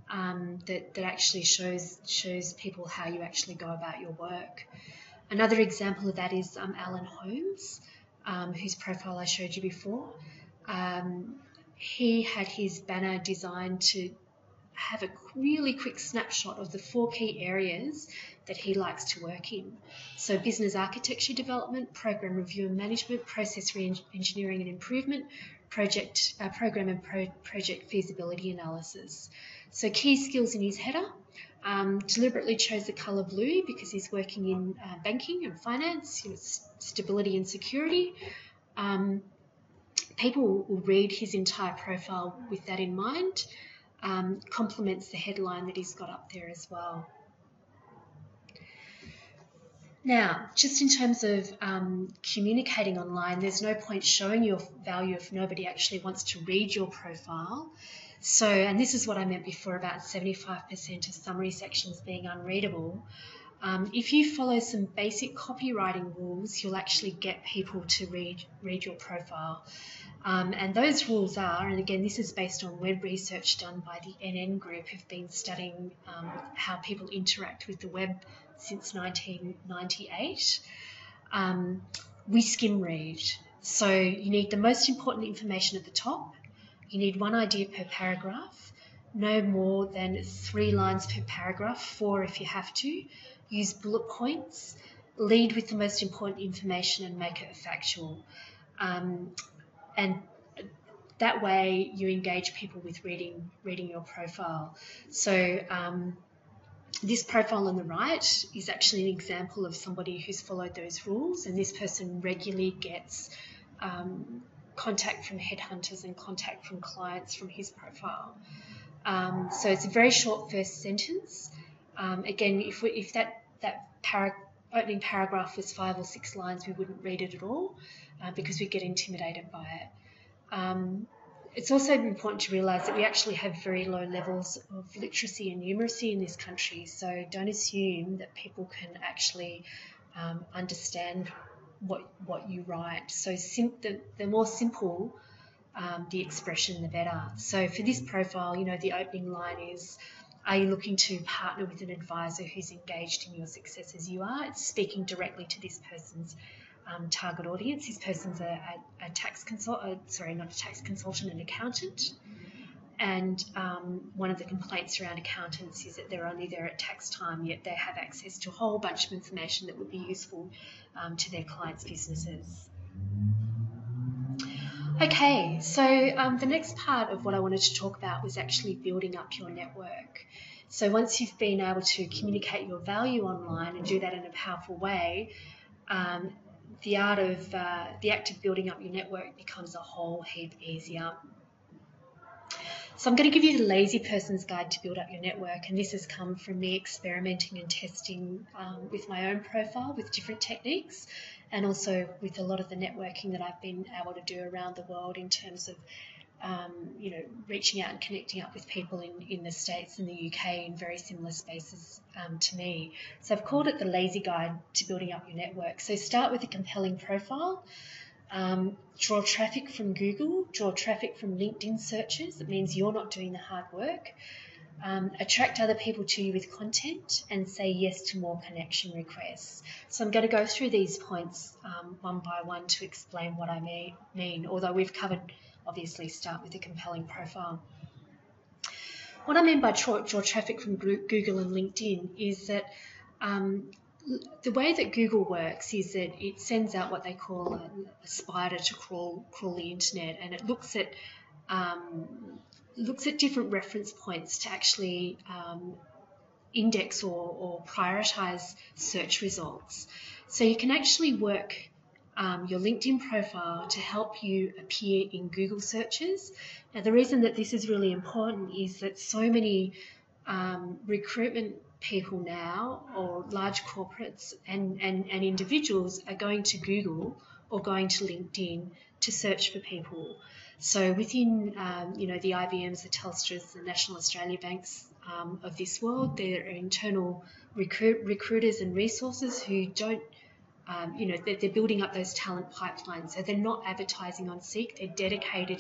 that actually shows people how you actually go about your work. Another example of that is Alan Holmes, whose profile I showed you before. He had his banner designed to have a really quick snapshot of the 4 key areas that he likes to work in. So business architecture development, program review and management, process re-engineering and improvement, program and project feasibility analysis. So key skills in his header. Deliberately chose the colour blue because he's working in banking and finance, stability and security. People will read his entire profile with that in mind. Complements the headline that he's got up there as well. Now, just in terms of communicating online, there's no point showing your value if nobody actually wants to read your profile. So, and this is what I meant before about 75% of summary sections being unreadable. If you follow some basic copywriting rules, you'll actually get people to read your profile. And those rules are, and again, this is based on web research done by the NN Group, who've been studying how people interact with the web since 1998. We skim read. So you need the most important information at the top. You need 1 idea per paragraph, no more than 3 lines per paragraph, 4 if you have to. Use bullet points, lead with the most important information and make it factual. And that way you engage people with reading your profile. So this profile on the right is actually an example of somebody who's followed those rules, and this person regularly gets contact from headhunters and contact from clients from his profile. So it's a very short first sentence. Again, if that opening paragraph was 5 or 6 lines, we wouldn't read it at all because we get intimidated by it. It's also important to realise that we actually have very low levels of literacy and numeracy in this country, so don't assume that people can actually understand what you write. So the more simple the expression, the better. So for this profile, the opening line is, are you looking to partner with an advisor who's engaged in your success as you are? It's speaking directly to this person's target audience. This person's a tax consultant, not a tax consultant, an accountant. And one of the complaints around accountants is that they're only there at tax time, yet they have access to a whole bunch of information that would be useful to their clients' businesses. Okay, so the next part of what I wanted to talk about was actually building up your network. So once you've been able to communicate your value online and do that in a powerful way, the act of building up your network becomes a whole heap easier. So I'm going to give you the lazy person's guide to build up your network, and this has come from me experimenting and testing with my own profile with different techniques, and also with a lot of the networking that I've been able to do around the world in terms of reaching out and connecting up with people in the States and the UK in very similar spaces to me. So I've called it the lazy guide to building up your network. So start with a compelling profile. Draw traffic from Google, draw traffic from LinkedIn searches. It means you're not doing the hard work. Attract other people to you with content, and say yes to more connection requests. So I'm going to go through these points one by one to explain what I mean, although we've covered, obviously, start with a compelling profile. What I mean by draw traffic from Google and LinkedIn is that the way that Google works is that it sends out what they call a spider to crawl the internet, and it looks at different reference points to actually index or prioritize search results. So you can actually work your LinkedIn profile to help you appear in Google searches. Now, the reason that this is really important is that so many recruitment people now, or large corporates and individuals, are going to Google or going to LinkedIn to search for people. So within, the IBMs, the Telstras, the National Australia Banks of this world, there are internal recruiters and resources who don't, they're building up those talent pipelines. So they're not advertising on Seek, they're dedicated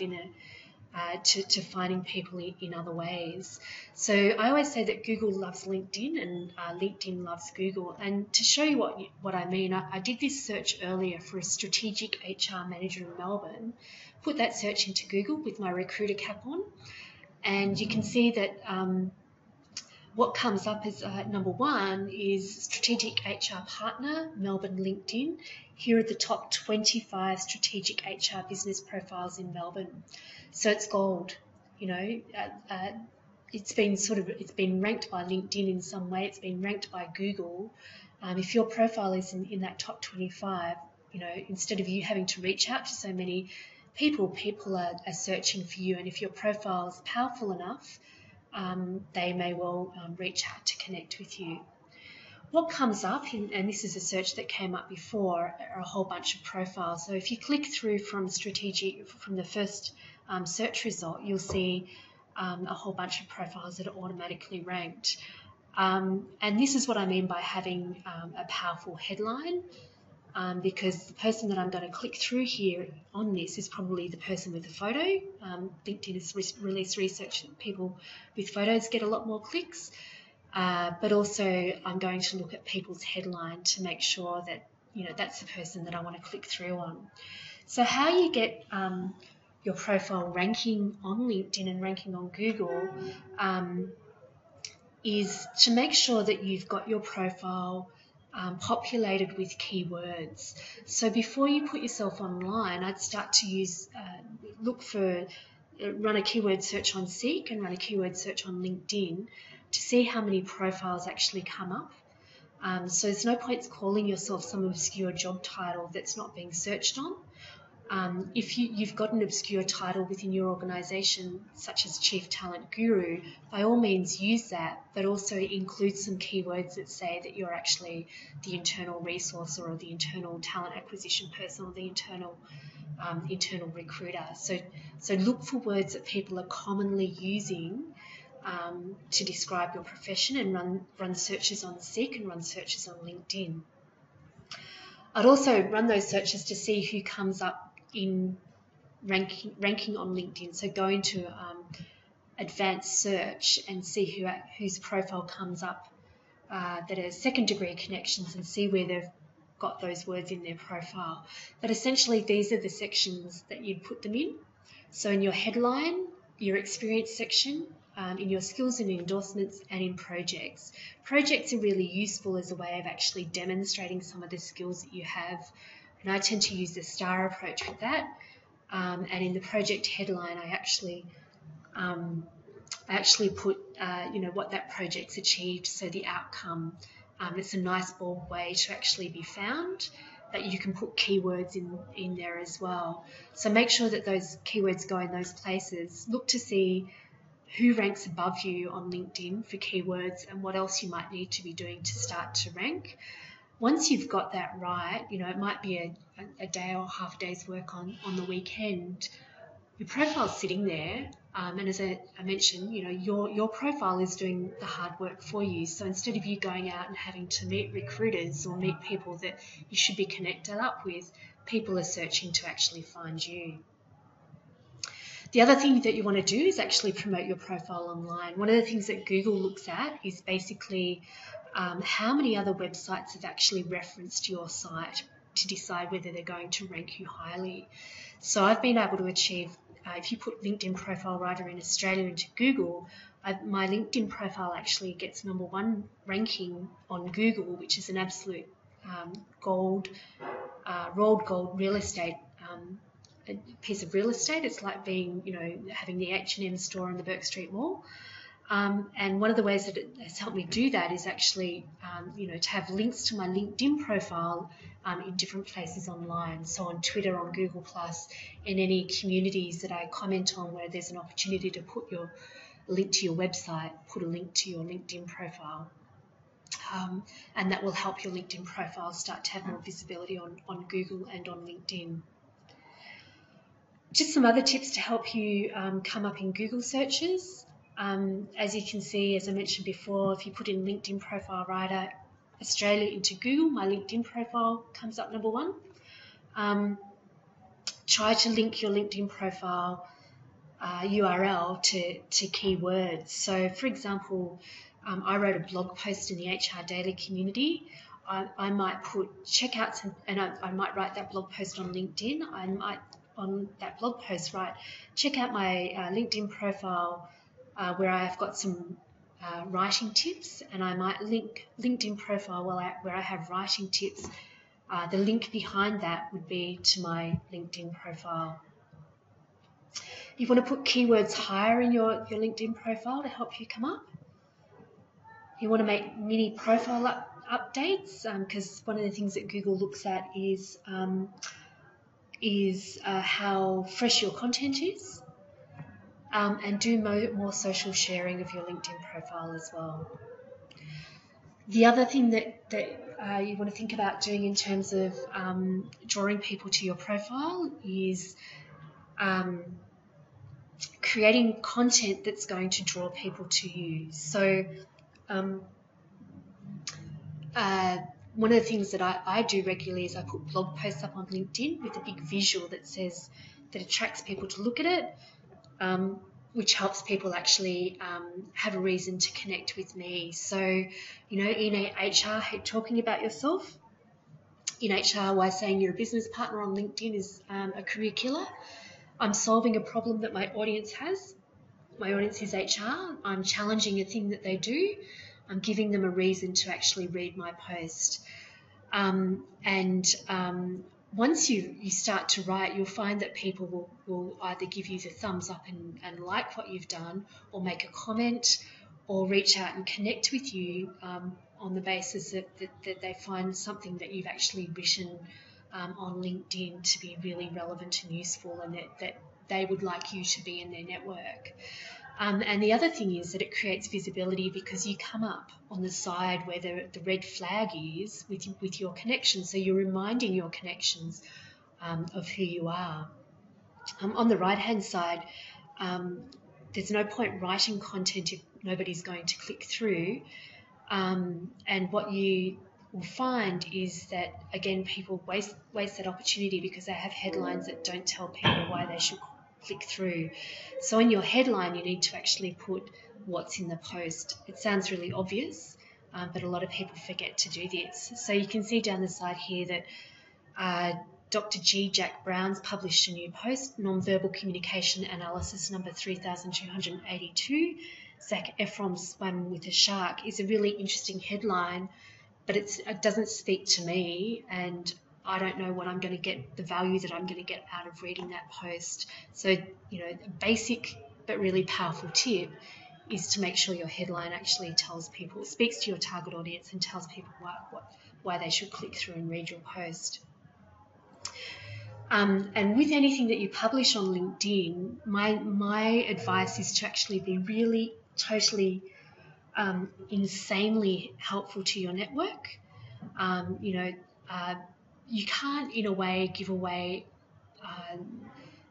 to finding people in other ways. So I always say that Google loves LinkedIn and LinkedIn loves Google. And to show you what I mean, I did this search earlier for a strategic HR manager in Melbourne, put that search into Google with my recruiter cap on, and you can see that what comes up as number one is strategic HR partner, Melbourne LinkedIn. Here are the top 25 strategic HR business profiles in Melbourne. So it's gold, it's been ranked by LinkedIn in some way. It's been ranked by Google. If your profile is in that top 25, instead of you having to reach out to so many people are searching for you. And if your profile is powerful enough, they may well reach out to connect with you. What comes up, and this is a search that came up before, are a whole bunch of profiles. So if you click through from the first search result, you'll see a whole bunch of profiles that are automatically ranked. And this is what I mean by having a powerful headline, because the person that I'm going to click through here on this is probably the person with the photo. LinkedIn has released research that people with photos get a lot more clicks. But also I'm going to look at people's headline to make sure that, that's the person that I want to click through on. So how you get your profile ranking on LinkedIn and ranking on Google is to make sure that you've got your profile populated with keywords. So before you put yourself online, I'd start to run a keyword search on Seek and run a keyword search on LinkedIn to see how many profiles actually come up. So there's no point calling yourself some obscure job title that's not being searched on. If you've got an obscure title within your organisation, such as Chief Talent Guru, by all means use that, but also include some keywords that say that you're actually the internal resource or the internal talent acquisition person or the internal recruiter. So look for words that people are commonly using to describe your profession, and run searches on Seek and run searches on LinkedIn. I'd also run those searches to see who comes up in ranking on LinkedIn. So go into advanced search and see whose profile comes up that are second degree connections, and see where they've got those words in their profile. But essentially these are the sections that you'd put them in. So in your headline, your experience section, in your skills and endorsements, and in projects. Projects are really useful as a way of actually demonstrating some of the skills that you have, and I tend to use the STAR approach with that. And in the project headline, I actually put what that project's achieved, so the outcome. It's a nice bold way to actually be found, that you can put keywords in there as well. So make sure that those keywords go in those places. Look to see who ranks above you on LinkedIn for keywords and what else you might need to be doing to start to rank. Once you've got that right, it might be a day or half a day's work on the weekend. Your profile's sitting there, and as I mentioned, your profile is doing the hard work for you. So instead of you going out and having to meet recruiters or meet people that you should be connected up with, people are searching to actually find you. The other thing that you want to do is actually promote your profile online. One of the things that Google looks at is basically how many other websites have actually referenced your site to decide whether they're going to rank you highly. So I've been able to achieve, if you put LinkedIn Profile Writer in Australia into Google, my LinkedIn profile actually gets #1 ranking on Google, which is an absolute rolled gold real estate a piece of real estate. It's like being, having the H&M store in the Bourke Street Mall. And one of the ways that it has helped me do that is actually, to have links to my LinkedIn profile in different places online. So on Twitter, on Google+, in any communities that I comment on where there's an opportunity to put your link to your website, put a link to your LinkedIn profile. And that will help your LinkedIn profile start to have more visibility on Google and on LinkedIn. Just some other tips to help you come up in Google searches. As you can see, as I mentioned before, if you put in LinkedIn profile writer Australia into Google, my LinkedIn profile comes up number 1. Try to link your LinkedIn profile URL to keywords. So, for example, I wrote a blog post in the HR Daily community. I might put checkouts and I might write that blog post on LinkedIn. I might on that blog post write, check out my LinkedIn profile where I've got some writing tips, and I might link LinkedIn profile where I have writing tips. The link behind that would be to my LinkedIn profile. You want to put keywords higher in your LinkedIn profile to help you come up. You want to make mini profile updates because one of the things that Google looks at is how fresh your content is, and do more social sharing of your LinkedIn profile as well. The other thing that you want to think about doing in terms of drawing people to your profile is creating content that's going to draw people to you. So one of the things that I do regularly is I put blog posts up on LinkedIn with a big visual that attracts people to look at it, which helps people actually have a reason to connect with me. So, in HR, talking about yourself. In HR, why saying you're a business partner on LinkedIn is a career killer. I'm solving a problem that my audience has. My audience is HR. I'm challenging a thing that they do. I'm giving them a reason to actually read my post. Once you start to write, you'll find that people will either give you the thumbs up and like what you've done, or make a comment, or reach out and connect with you on the basis that they find something that you've actually written on LinkedIn to be really relevant and useful, and that they would like you to be in their network. And the other thing is that it creates visibility because you come up on the side where the red flag is with your connection. So you're reminding your connections of who you are. On the right-hand side, there's no point writing content if nobody's going to click through. And what you will find is that, again, people waste that opportunity because they have headlines that don't tell people why they should click through. So in your headline, you need to actually put what's in the post. It sounds really obvious, but a lot of people forget to do this. So you can see down the side here that Dr. G. Jack Brown's published a new post, Nonverbal Communication Analysis number 3282. Zac Efron's Swam with a Shark is a really interesting headline, but it doesn't speak to me, and I don't know what I'm going to get, the value that I'm going to get out of reading that post. So, a basic but really powerful tip is to make sure your headline actually tells people, speaks to your target audience and tells people why they should click through and read your post. And with anything that you publish on LinkedIn, my advice is to actually be really totally insanely helpful to your network. You can't, in a way, give away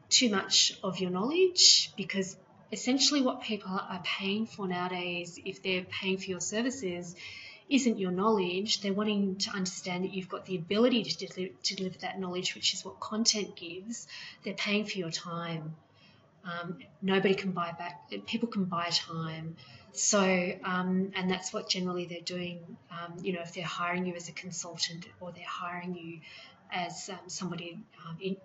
too much of your knowledge, because essentially what people are paying for nowadays, if they're paying for your services, isn't your knowledge. They're wanting to understand that you've got the ability to deliver that knowledge, which is what content gives. They're paying for your time. Nobody can buy back. People can buy time. So, and that's what generally they're doing, if they're hiring you as a consultant, or they're hiring you as somebody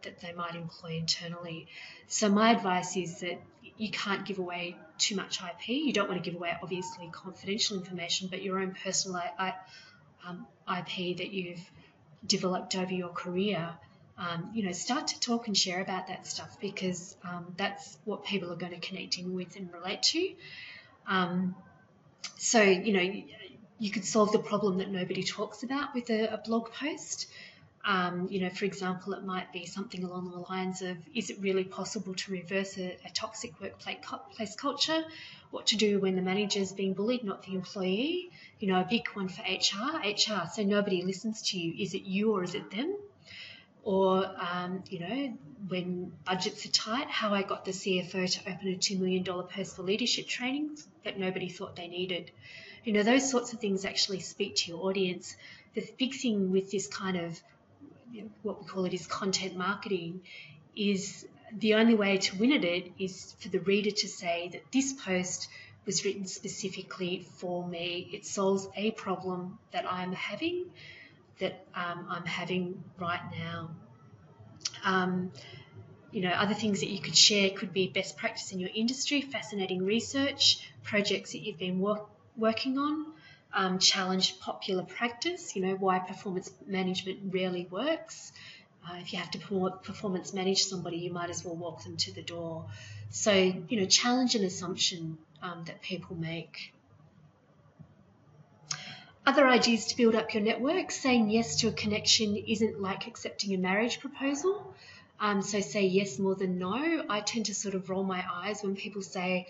that they might employ internally. So my advice is that you can't give away too much IP. You don't want to give away, obviously, confidential information, but your own personal IP that you've developed over your career. Start to talk and share about that stuff, because that's what people are going to connect in with and relate to. So, you could solve the problem that nobody talks about with a blog post. For example, it might be something along the lines of, is it really possible to reverse a toxic workplace culture? What to do when the manager is being bullied, not the employee? A big one for HR, so nobody listens to you. Is it you or is it them? Or, when budgets are tight, how I got the CFO to open a $2 million post for leadership training that nobody thought they needed. Those sorts of things actually speak to your audience. The big thing with this kind of, what we call it is content marketing, is the only way to win at it is for the reader to say that this post was written specifically for me. It solves a problem that I'm having, right now. Other things that you could share could be best practice in your industry, fascinating research, projects that you've been working on, challenge popular practice, why performance management rarely works. If you have to performance manage somebody, you might as well walk them to the door. So, challenge an assumption that people make. Other ideas to build up your network: saying yes to a connection isn't like accepting a marriage proposal. So say yes more than no. I tend to sort of roll my eyes when people say,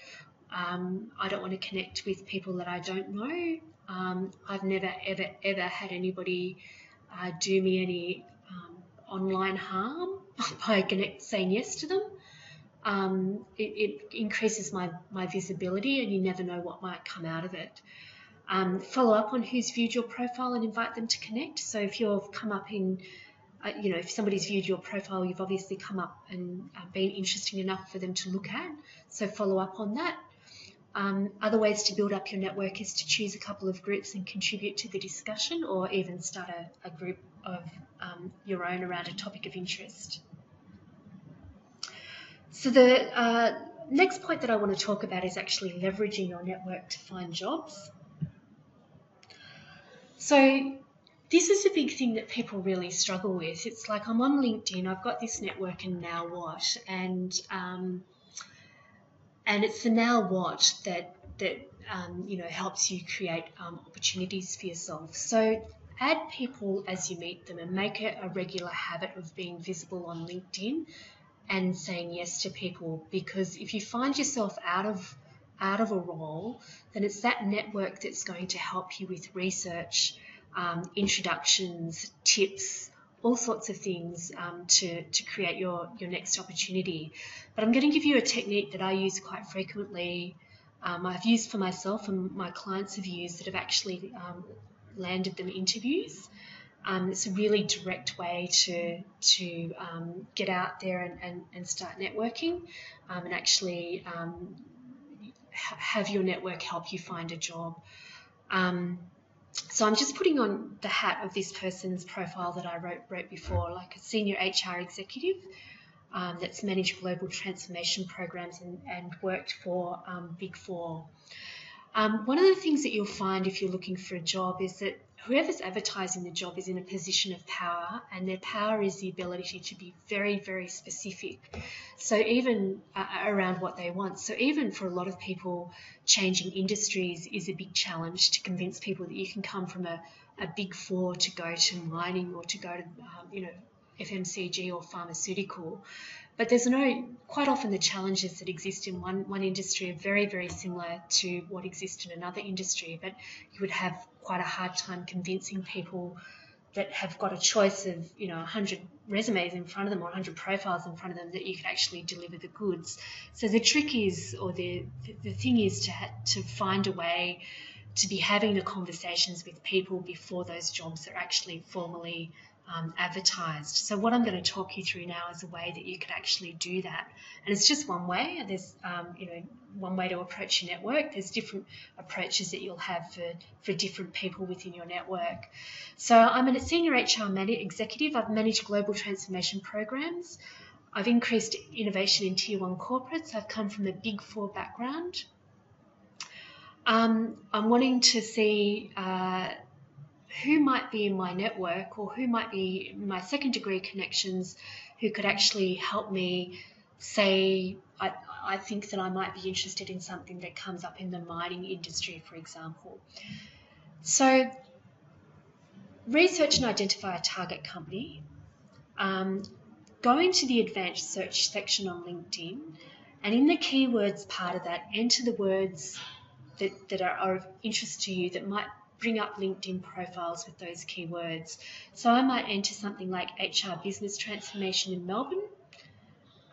I don't want to connect with people that I don't know. I've never, ever had anybody do me any online harm by saying yes to them. It increases my visibility, and you never know what might come out of it. Follow up on who's viewed your profile and invite them to connect. So if you've come up in, if somebody's viewed your profile, you've obviously come up and been interesting enough for them to look at. So follow up on that. Other ways to build up your network is to choose a couple of groups and contribute to the discussion, or even start a group of your own around a topic of interest. So the next point that I want to talk about is actually leveraging your network to find jobs. So this is a big thing that people really struggle with. It's like, I'm on LinkedIn, I've got this network, and now what? And it's the now what that helps you create opportunities for yourself. So add people as you meet them, and make it a regular habit of being visible on LinkedIn and saying yes to people. Because if you find yourself out of a role, then it's that network that's going to help you with research, introductions, tips, all sorts of things to create your next opportunity. But I'm going to give you a technique that I use quite frequently. I've used for myself, and my clients have used, that have actually landed them interviews. It's a really direct way to get out there and start networking, and actually have your network help you find a job. So I'm just putting on the hat of this person's profile that I wrote before, like a senior HR executive that's managed global transformation programs and worked for Big Four. One of the things that you'll find if you're looking for a job is that whoever's advertising the job is in a position of power, and their power is the ability to be very, very specific. So even around what they want. So even for a lot of people, changing industries is a big challenge, to convince people that you can come from a Big Four to go to mining, or to go to FMCG or pharmaceutical. But quite often the challenges that exist in one industry are very, very similar to what exists in another industry. But you would have quite a hard time convincing people that have got a choice of 100 resumes in front of them, or 100 profiles in front of them, that you can actually deliver the goods. So the trick is, or the thing is, to find a way to be having the conversations with people before those jobs are actually formally advertised. So what I'm going to talk you through now is a way that you could actually do that. And it's just one way. There's one way to approach your network. There's different approaches that you'll have for different people within your network. So I'm a senior HR executive. I've managed global transformation programs. I've increased innovation in tier 1 corporates. I've come from a Big Four background. I'm wanting to see who might be in my network, or who might be my second degree connections, who could actually help me. Say I think that I might be interested in something that comes up in the mining industry, for example. So research and identify a target company. Go into the advanced search section on LinkedIn, and in the keywords part of that, enter the words that are of interest to you that might bring up LinkedIn profiles with those keywords. So I might enter something like HR business transformation in Melbourne,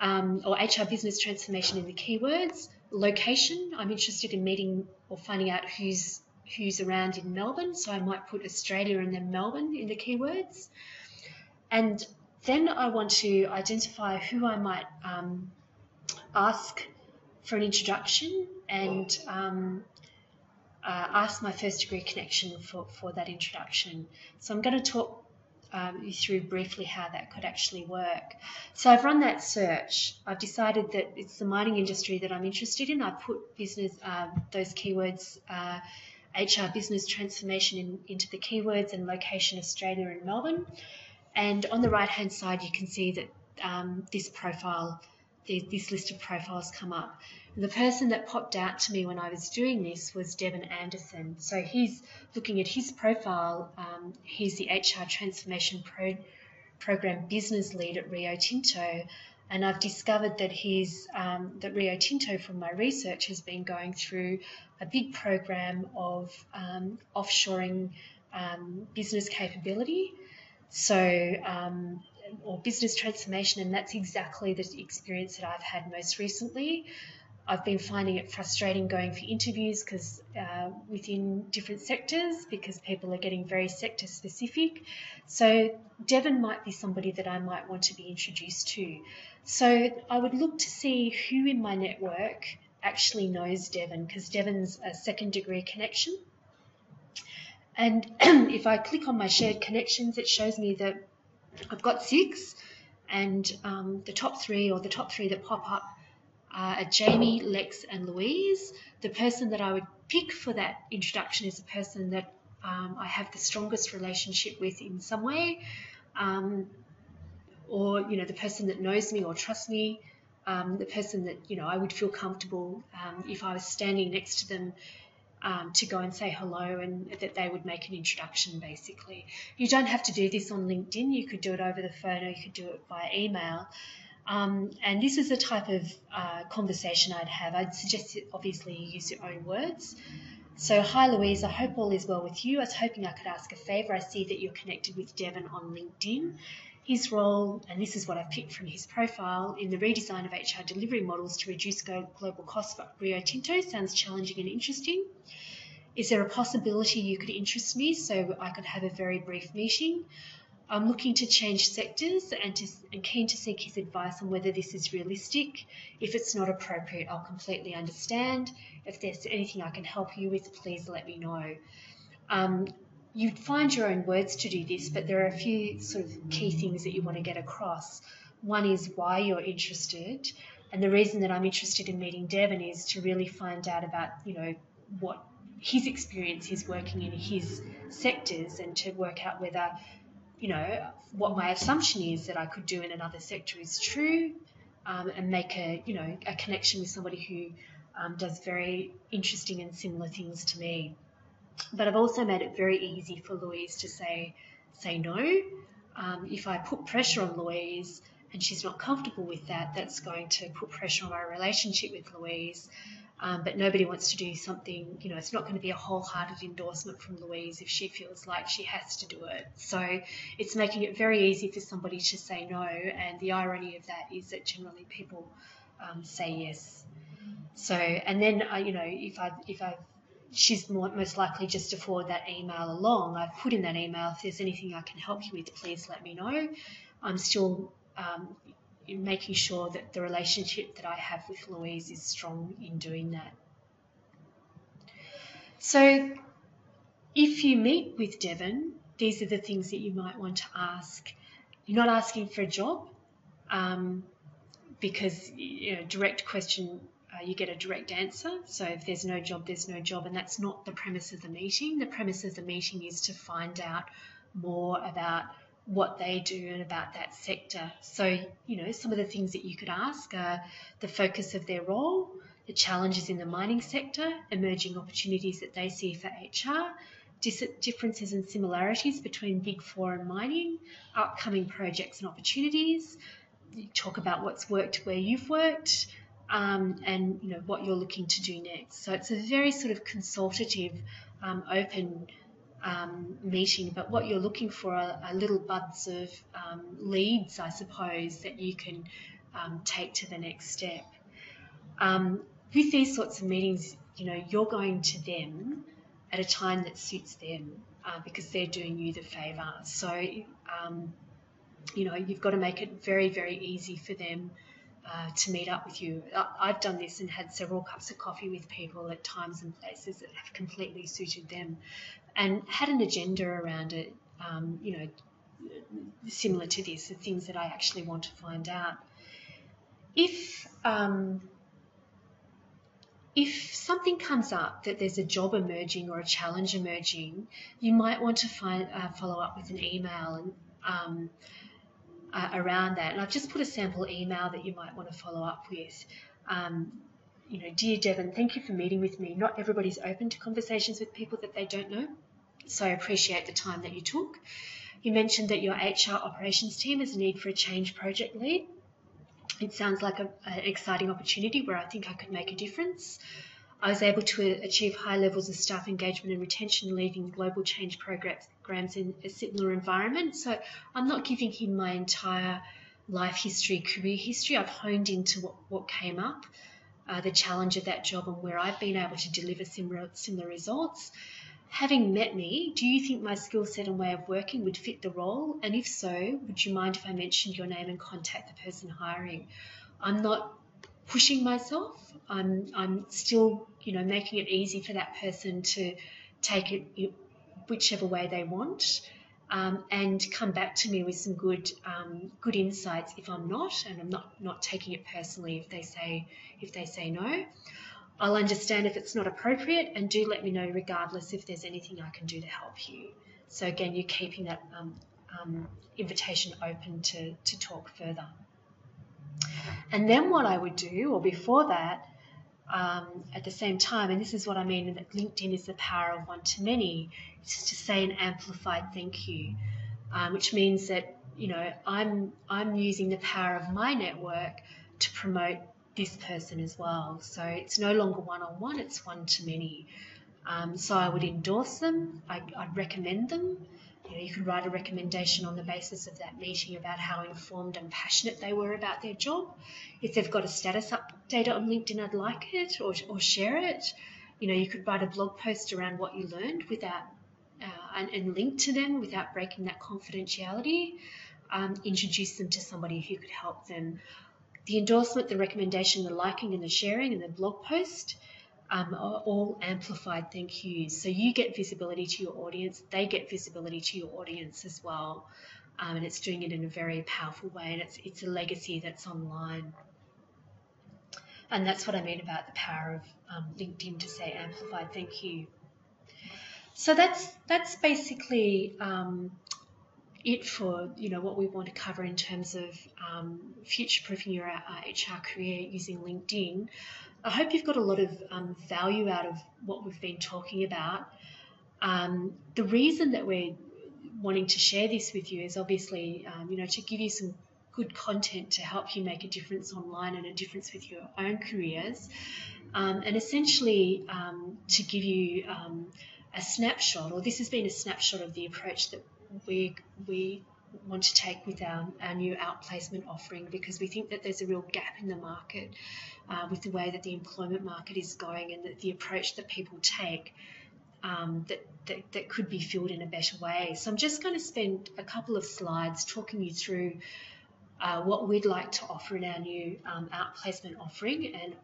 or HR business transformation in the keywords. Location, I'm interested in meeting or finding out who's around in Melbourne, so I might put Australia and then Melbourne in the keywords. And then I want to identify who I might ask for an introduction, and ask my first degree connection for that introduction. So I'm going to talk you through briefly how that could actually work. So I've run that search. I've decided that it's the mining industry that I'm interested in. I've put business, those keywords, HR business transformation into the keywords, and location Australia and Melbourne. And on the right-hand side, you can see that this profile, this list of profiles come up. And the person that popped out to me when I was doing this was Devin Anderson. So he's looking at his profile. He's the HR Transformation Program Business Lead at Rio Tinto. And I've discovered that that Rio Tinto, from my research, has been going through a big program of offshoring business capability. So, or business transformation, and that's exactly the experience that I've had most recently. I've been finding it frustrating going for interviews within different sectors, because people are getting very sector specific. So Devin might be somebody that I might want to be introduced to. So I would look to see who in my network actually knows Devin, because Devin's a second degree connection. And if I click on my shared connections, it shows me that I've got 6, and the top 3 that pop up are Jamie, Lex and Louise. The person that I would pick for that introduction is the person that I have the strongest relationship with in some way, or the person that knows me or trusts me, the person that I would feel comfortable if I was standing next to them to go and say hello, and that they would make an introduction, basically. You don't have to do this on LinkedIn. You could do it over the phone, or you could do it via email. And this is the type of conversation I'd have. I'd suggest that obviously you use your own words. So, hi Louise, I hope all is well with you. I was hoping I could ask a favour. I see that you're connected with Devin on LinkedIn. His role, and this is what I've picked from his profile, in the redesign of HR delivery models to reduce global costs for Rio Tinto sounds challenging and interesting. Is there a possibility you could interest me so I could have a very brief meeting? I'm looking to change sectors and keen to seek his advice on whether this is realistic. If it's not appropriate, I'll completely understand. If there's anything I can help you with, please let me know. You'd find your own words to do this, but there are a few sort of key things that you want to get across. One is why you're interested, and the reason that I'm interested in meeting Devin is to really find out about, what his experience is working in his sectors, and to work out whether, what my assumption is that I could do in another sector is true, and make a connection with somebody who does very interesting and similar things to me. But I've also made it very easy for Louise to say no. If I put pressure on Louise and she's not comfortable with that, that's going to put pressure on my relationship with Louise. But nobody wants to do something, it's not going to be a wholehearted endorsement from Louise if she feels like she has to do it. So it's making it very easy for somebody to say no, and the irony of that is that generally people say yes. So, and then, she's most likely just to forward that email along. I've put in that email, if there's anything I can help you with, please let me know. I'm still making sure that the relationship that I have with Louise is strong in doing that. So if you meet with Devin, these are the things that you might want to ask. You're not asking for a job, because direct question, you get a direct answer. So if there's no job, there's no job, and that's not the premise of the meeting. The premise of the meeting is to find out more about what they do and about that sector. So, you know, some of the things that you could ask are the focus of their role, the challenges in the mining sector, emerging opportunities that they see for HR, differences and similarities between Big Four and mining, upcoming projects and opportunities. You talk about what's worked where you've worked, and you know what you're looking to do next. So it's a very sort of consultative, open meeting, but what you're looking for are little buds of leads, I suppose, that you can take to the next step. With these sorts of meetings, you know, you're going to them at a time that suits them because they're doing you the favour. So, you know, you've got to make it very, very easy for them to meet up with you. I've done this and had several cups of coffee with people at times and places that have completely suited them and had an agenda around it, you know, similar to this, the things that I actually want to find out. If something comes up that there's a job emerging or a challenge emerging, you might want to follow up with an email and around that. And I've just put a sample email that you might want to follow up with. You know, dear Devon, thank you for meeting with me. Not everybody's open to conversations with people that they don't know, so I appreciate the time that you took. You mentioned that your HR operations team has a need for a change project lead. It sounds like an exciting opportunity where I think I could make a difference. I was able to achieve high levels of staff engagement and retention leading global change programs in a similar environment. So I'm not giving him my entire life history, career history. I've honed into what came up, the challenge of that job and where I've been able to deliver similar results. Having met me, do you think my skill set and way of working would fit the role? And if so, would you mind if I mentioned your name and contact the person hiring? I'm not pushing myself. I'm still, you know, making it easy for that person to take it whichever way they want, and come back to me with some good insights if I'm not, and I'm not taking it personally if they say no. I'll understand if it's not appropriate, and do let me know regardless if there's anything I can do to help you. So again, you're keeping that invitation open to talk further. And then what I would do, or before that, at the same time, and this is what I mean that LinkedIn is the power of one-to-many, is to say an amplified thank you, which means that, you know, I'm using the power of my network to promote this person as well. So it's no longer one-on-one, it's one-to-many. So I would endorse them, I'd recommend them. You know, you could write a recommendation on the basis of that meeting about how informed and passionate they were about their job. If they've got a status update on LinkedIn, I'd like it, or share it. You know, you could write a blog post around what you learned without and link to them without breaking that confidentiality. Introduce them to somebody who could help them. The endorsement, the recommendation, the liking and the sharing and the blog post are all amplified thank yous. So you get visibility to your audience, they get visibility to your audience as well. And it's doing it in a very powerful way, and it's a legacy that's online. And that's what I mean about the power of LinkedIn to say amplified thank you. So that's basically it for, you know, what we want to cover in terms of future-proofing your HR career using LinkedIn. I hope you've got a lot of value out of what we've been talking about. The reason that we're wanting to share this with you is obviously, you know, to give you some good content to help you make a difference online and a difference with your own careers, and essentially to give you a snapshot, or this has been a snapshot of the approach that we want to take with our new outplacement offering, because we think that there's a real gap in the market with the way that the employment market is going, and the approach that people take that could be filled in a better way. So I'm just going to spend a couple of slides talking you through what we'd like to offer in our new outplacement offering, and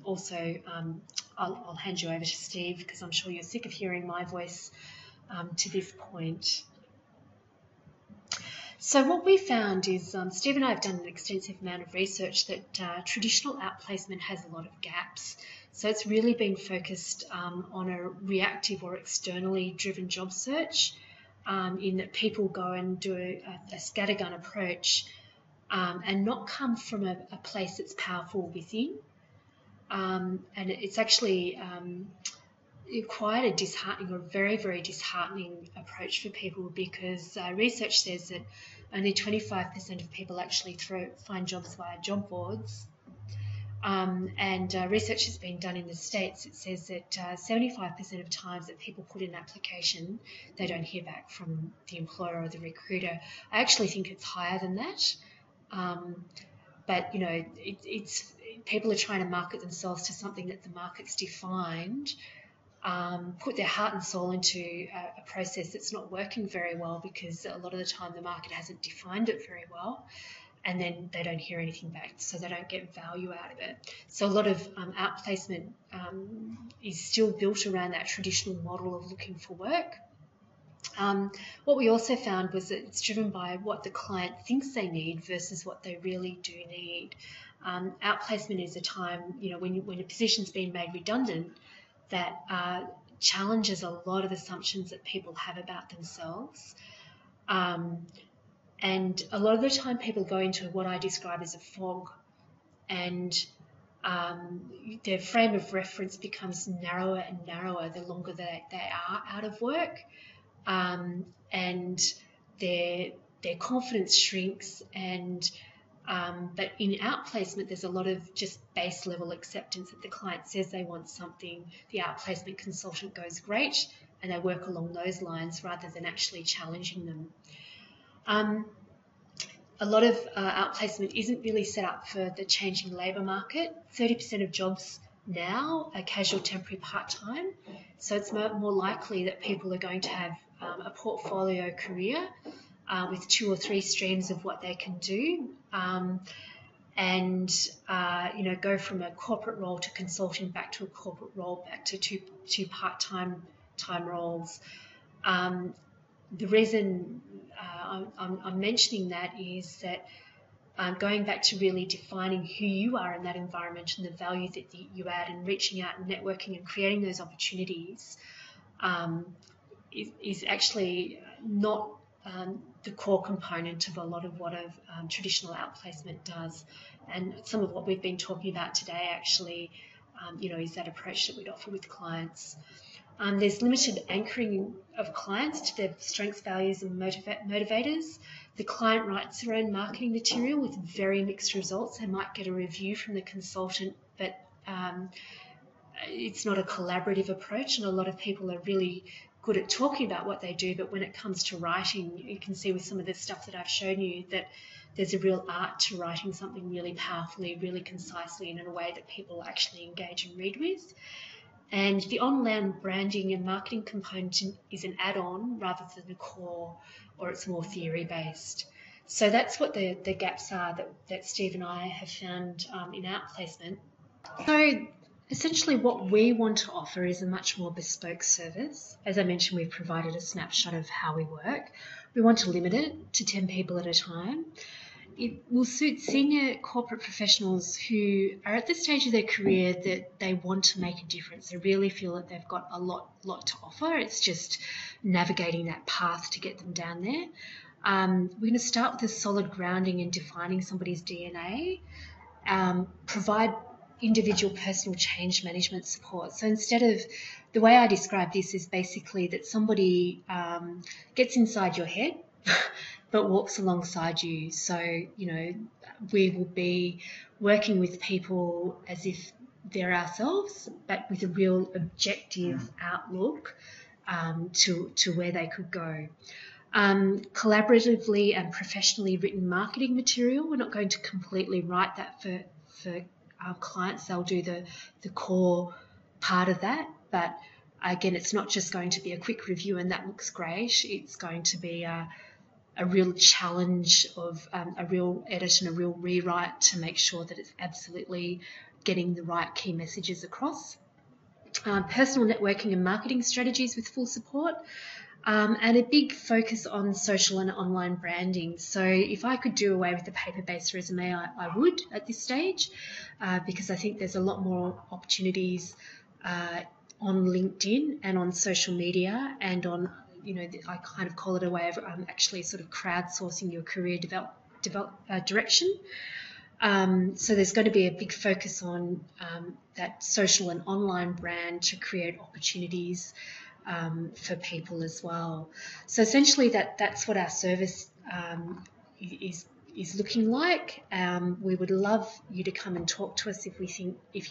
also I'll hand you over to Steve, because I'm sure you're sick of hearing my voice to this point. So what we found is, Steve and I have done an extensive amount of research that traditional outplacement has a lot of gaps. So it's really been focused on a reactive or externally driven job search. in that people go and do a scattergun approach and not come from a place that's powerful within. And it's actually quite a disheartening or very, very disheartening approach for people, because research says that only 25% of people actually find jobs via job boards. And research has been done in the States. It says that 75% of times that people put in an application, they don't hear back from the employer or the recruiter. I actually think it's higher than that. But, you know, it's people are trying to market themselves to something that the market's defined, put their heart and soul into a process that's not working very well, because a lot of the time the market hasn't defined it very well, and then they don't hear anything back, so they don't get value out of it. So a lot of outplacement is still built around that traditional model of looking for work. What we also found was that it's driven by what the client thinks they need versus what they really do need. Outplacement is a time, you know, when a position's been made redundant, that challenges a lot of assumptions that people have about themselves. And a lot of the time people go into what I describe as a fog, and their frame of reference becomes narrower and narrower the longer they are out of work, and their confidence shrinks. And but in outplacement, there's a lot of just base level acceptance that the client says they want something, the outplacement consultant goes great, and they work along those lines rather than actually challenging them. A lot of outplacement isn't really set up for the changing labour market. 30% of jobs now are casual, temporary, part-time, so it's more likely that people are going to have a portfolio career with 2 or 3 streams of what they can do, and you know, go from a corporate role to consulting, back to a corporate role, back to two part-time roles. The reason I'm mentioning that is that going back to really defining who you are in that environment and the value that you add, and reaching out and networking and creating those opportunities is actually not the core component of a lot of what traditional outplacement does. And some of what we've been talking about today actually, you know, is that approach that we'd offer with clients. There's limited anchoring of clients to their strengths, values, and motivators. The client writes their own marketing material with very mixed results. They might get a review from the consultant, but it's not a collaborative approach, and a lot of people are really good at talking about what they do, but when it comes to writing, you can see with some of the stuff that I've shown you that there's a real art to writing something really powerfully, really concisely, and in a way that people actually engage and read with. And the online branding and marketing component is an add-on rather than a core, or it's more theory-based. So that's what the gaps are that Steve and I have found in outplacement. So essentially what we want to offer is a much more bespoke service. As I mentioned, we've provided a snapshot of how we work. We want to limit it to 10 people at a time. It will suit senior corporate professionals who are at the stage of their career that they want to make a difference. They really feel that they've got a lot to offer. It's just navigating that path to get them down there. We're going to start with a solid grounding in defining somebody's DNA, provide individual personal change management support. So instead of, the way I describe this is basically that somebody gets inside your head but walks alongside you. So, you know, we will be working with people as if they're ourselves, but with a real objective outlook to where they could go. Collaboratively and professionally written marketing material. We're not going to completely write that for our clients. They'll do the core part of that, but again, it's not just going to be a quick review and that looks great. It's going to be a real challenge of a real edit and a real rewrite to make sure that it's absolutely getting the right key messages across. Personal networking and marketing strategies with full support, and a big focus on social and online branding. So if I could do away with the paper-based resume, I would at this stage, because I think there's a lot more opportunities on LinkedIn and on social media and on I kind of call it a way of actually sort of crowdsourcing your career direction. So there's going to be a big focus on that social and online brand to create opportunities for people as well. So essentially that's what our service is looking like. We would love you to come and talk to us if you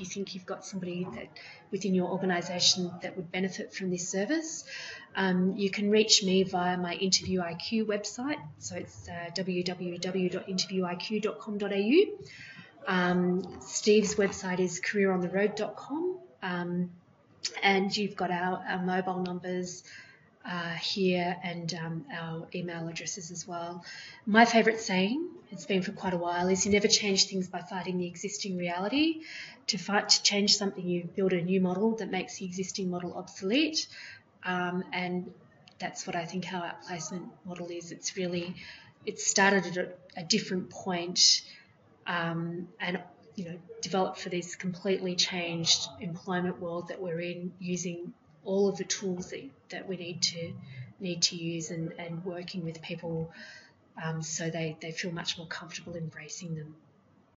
think you've got somebody that within your organisation that would benefit from this service. You can reach me via my Interview IQ website, so it's www.interviewiq.com.au. Steve's website is careerontheroad.com, and you've got our mobile numbers here and our email addresses as well. My favourite saying, it's been for quite a while, is you never change things by fighting the existing reality. To change something, you build a new model that makes the existing model obsolete, and that's what I think our outplacement model is. It started at a different point, and developed for this completely changed employment world that we're in, using all of the tools that we need to use and working with people so they feel much more comfortable embracing them.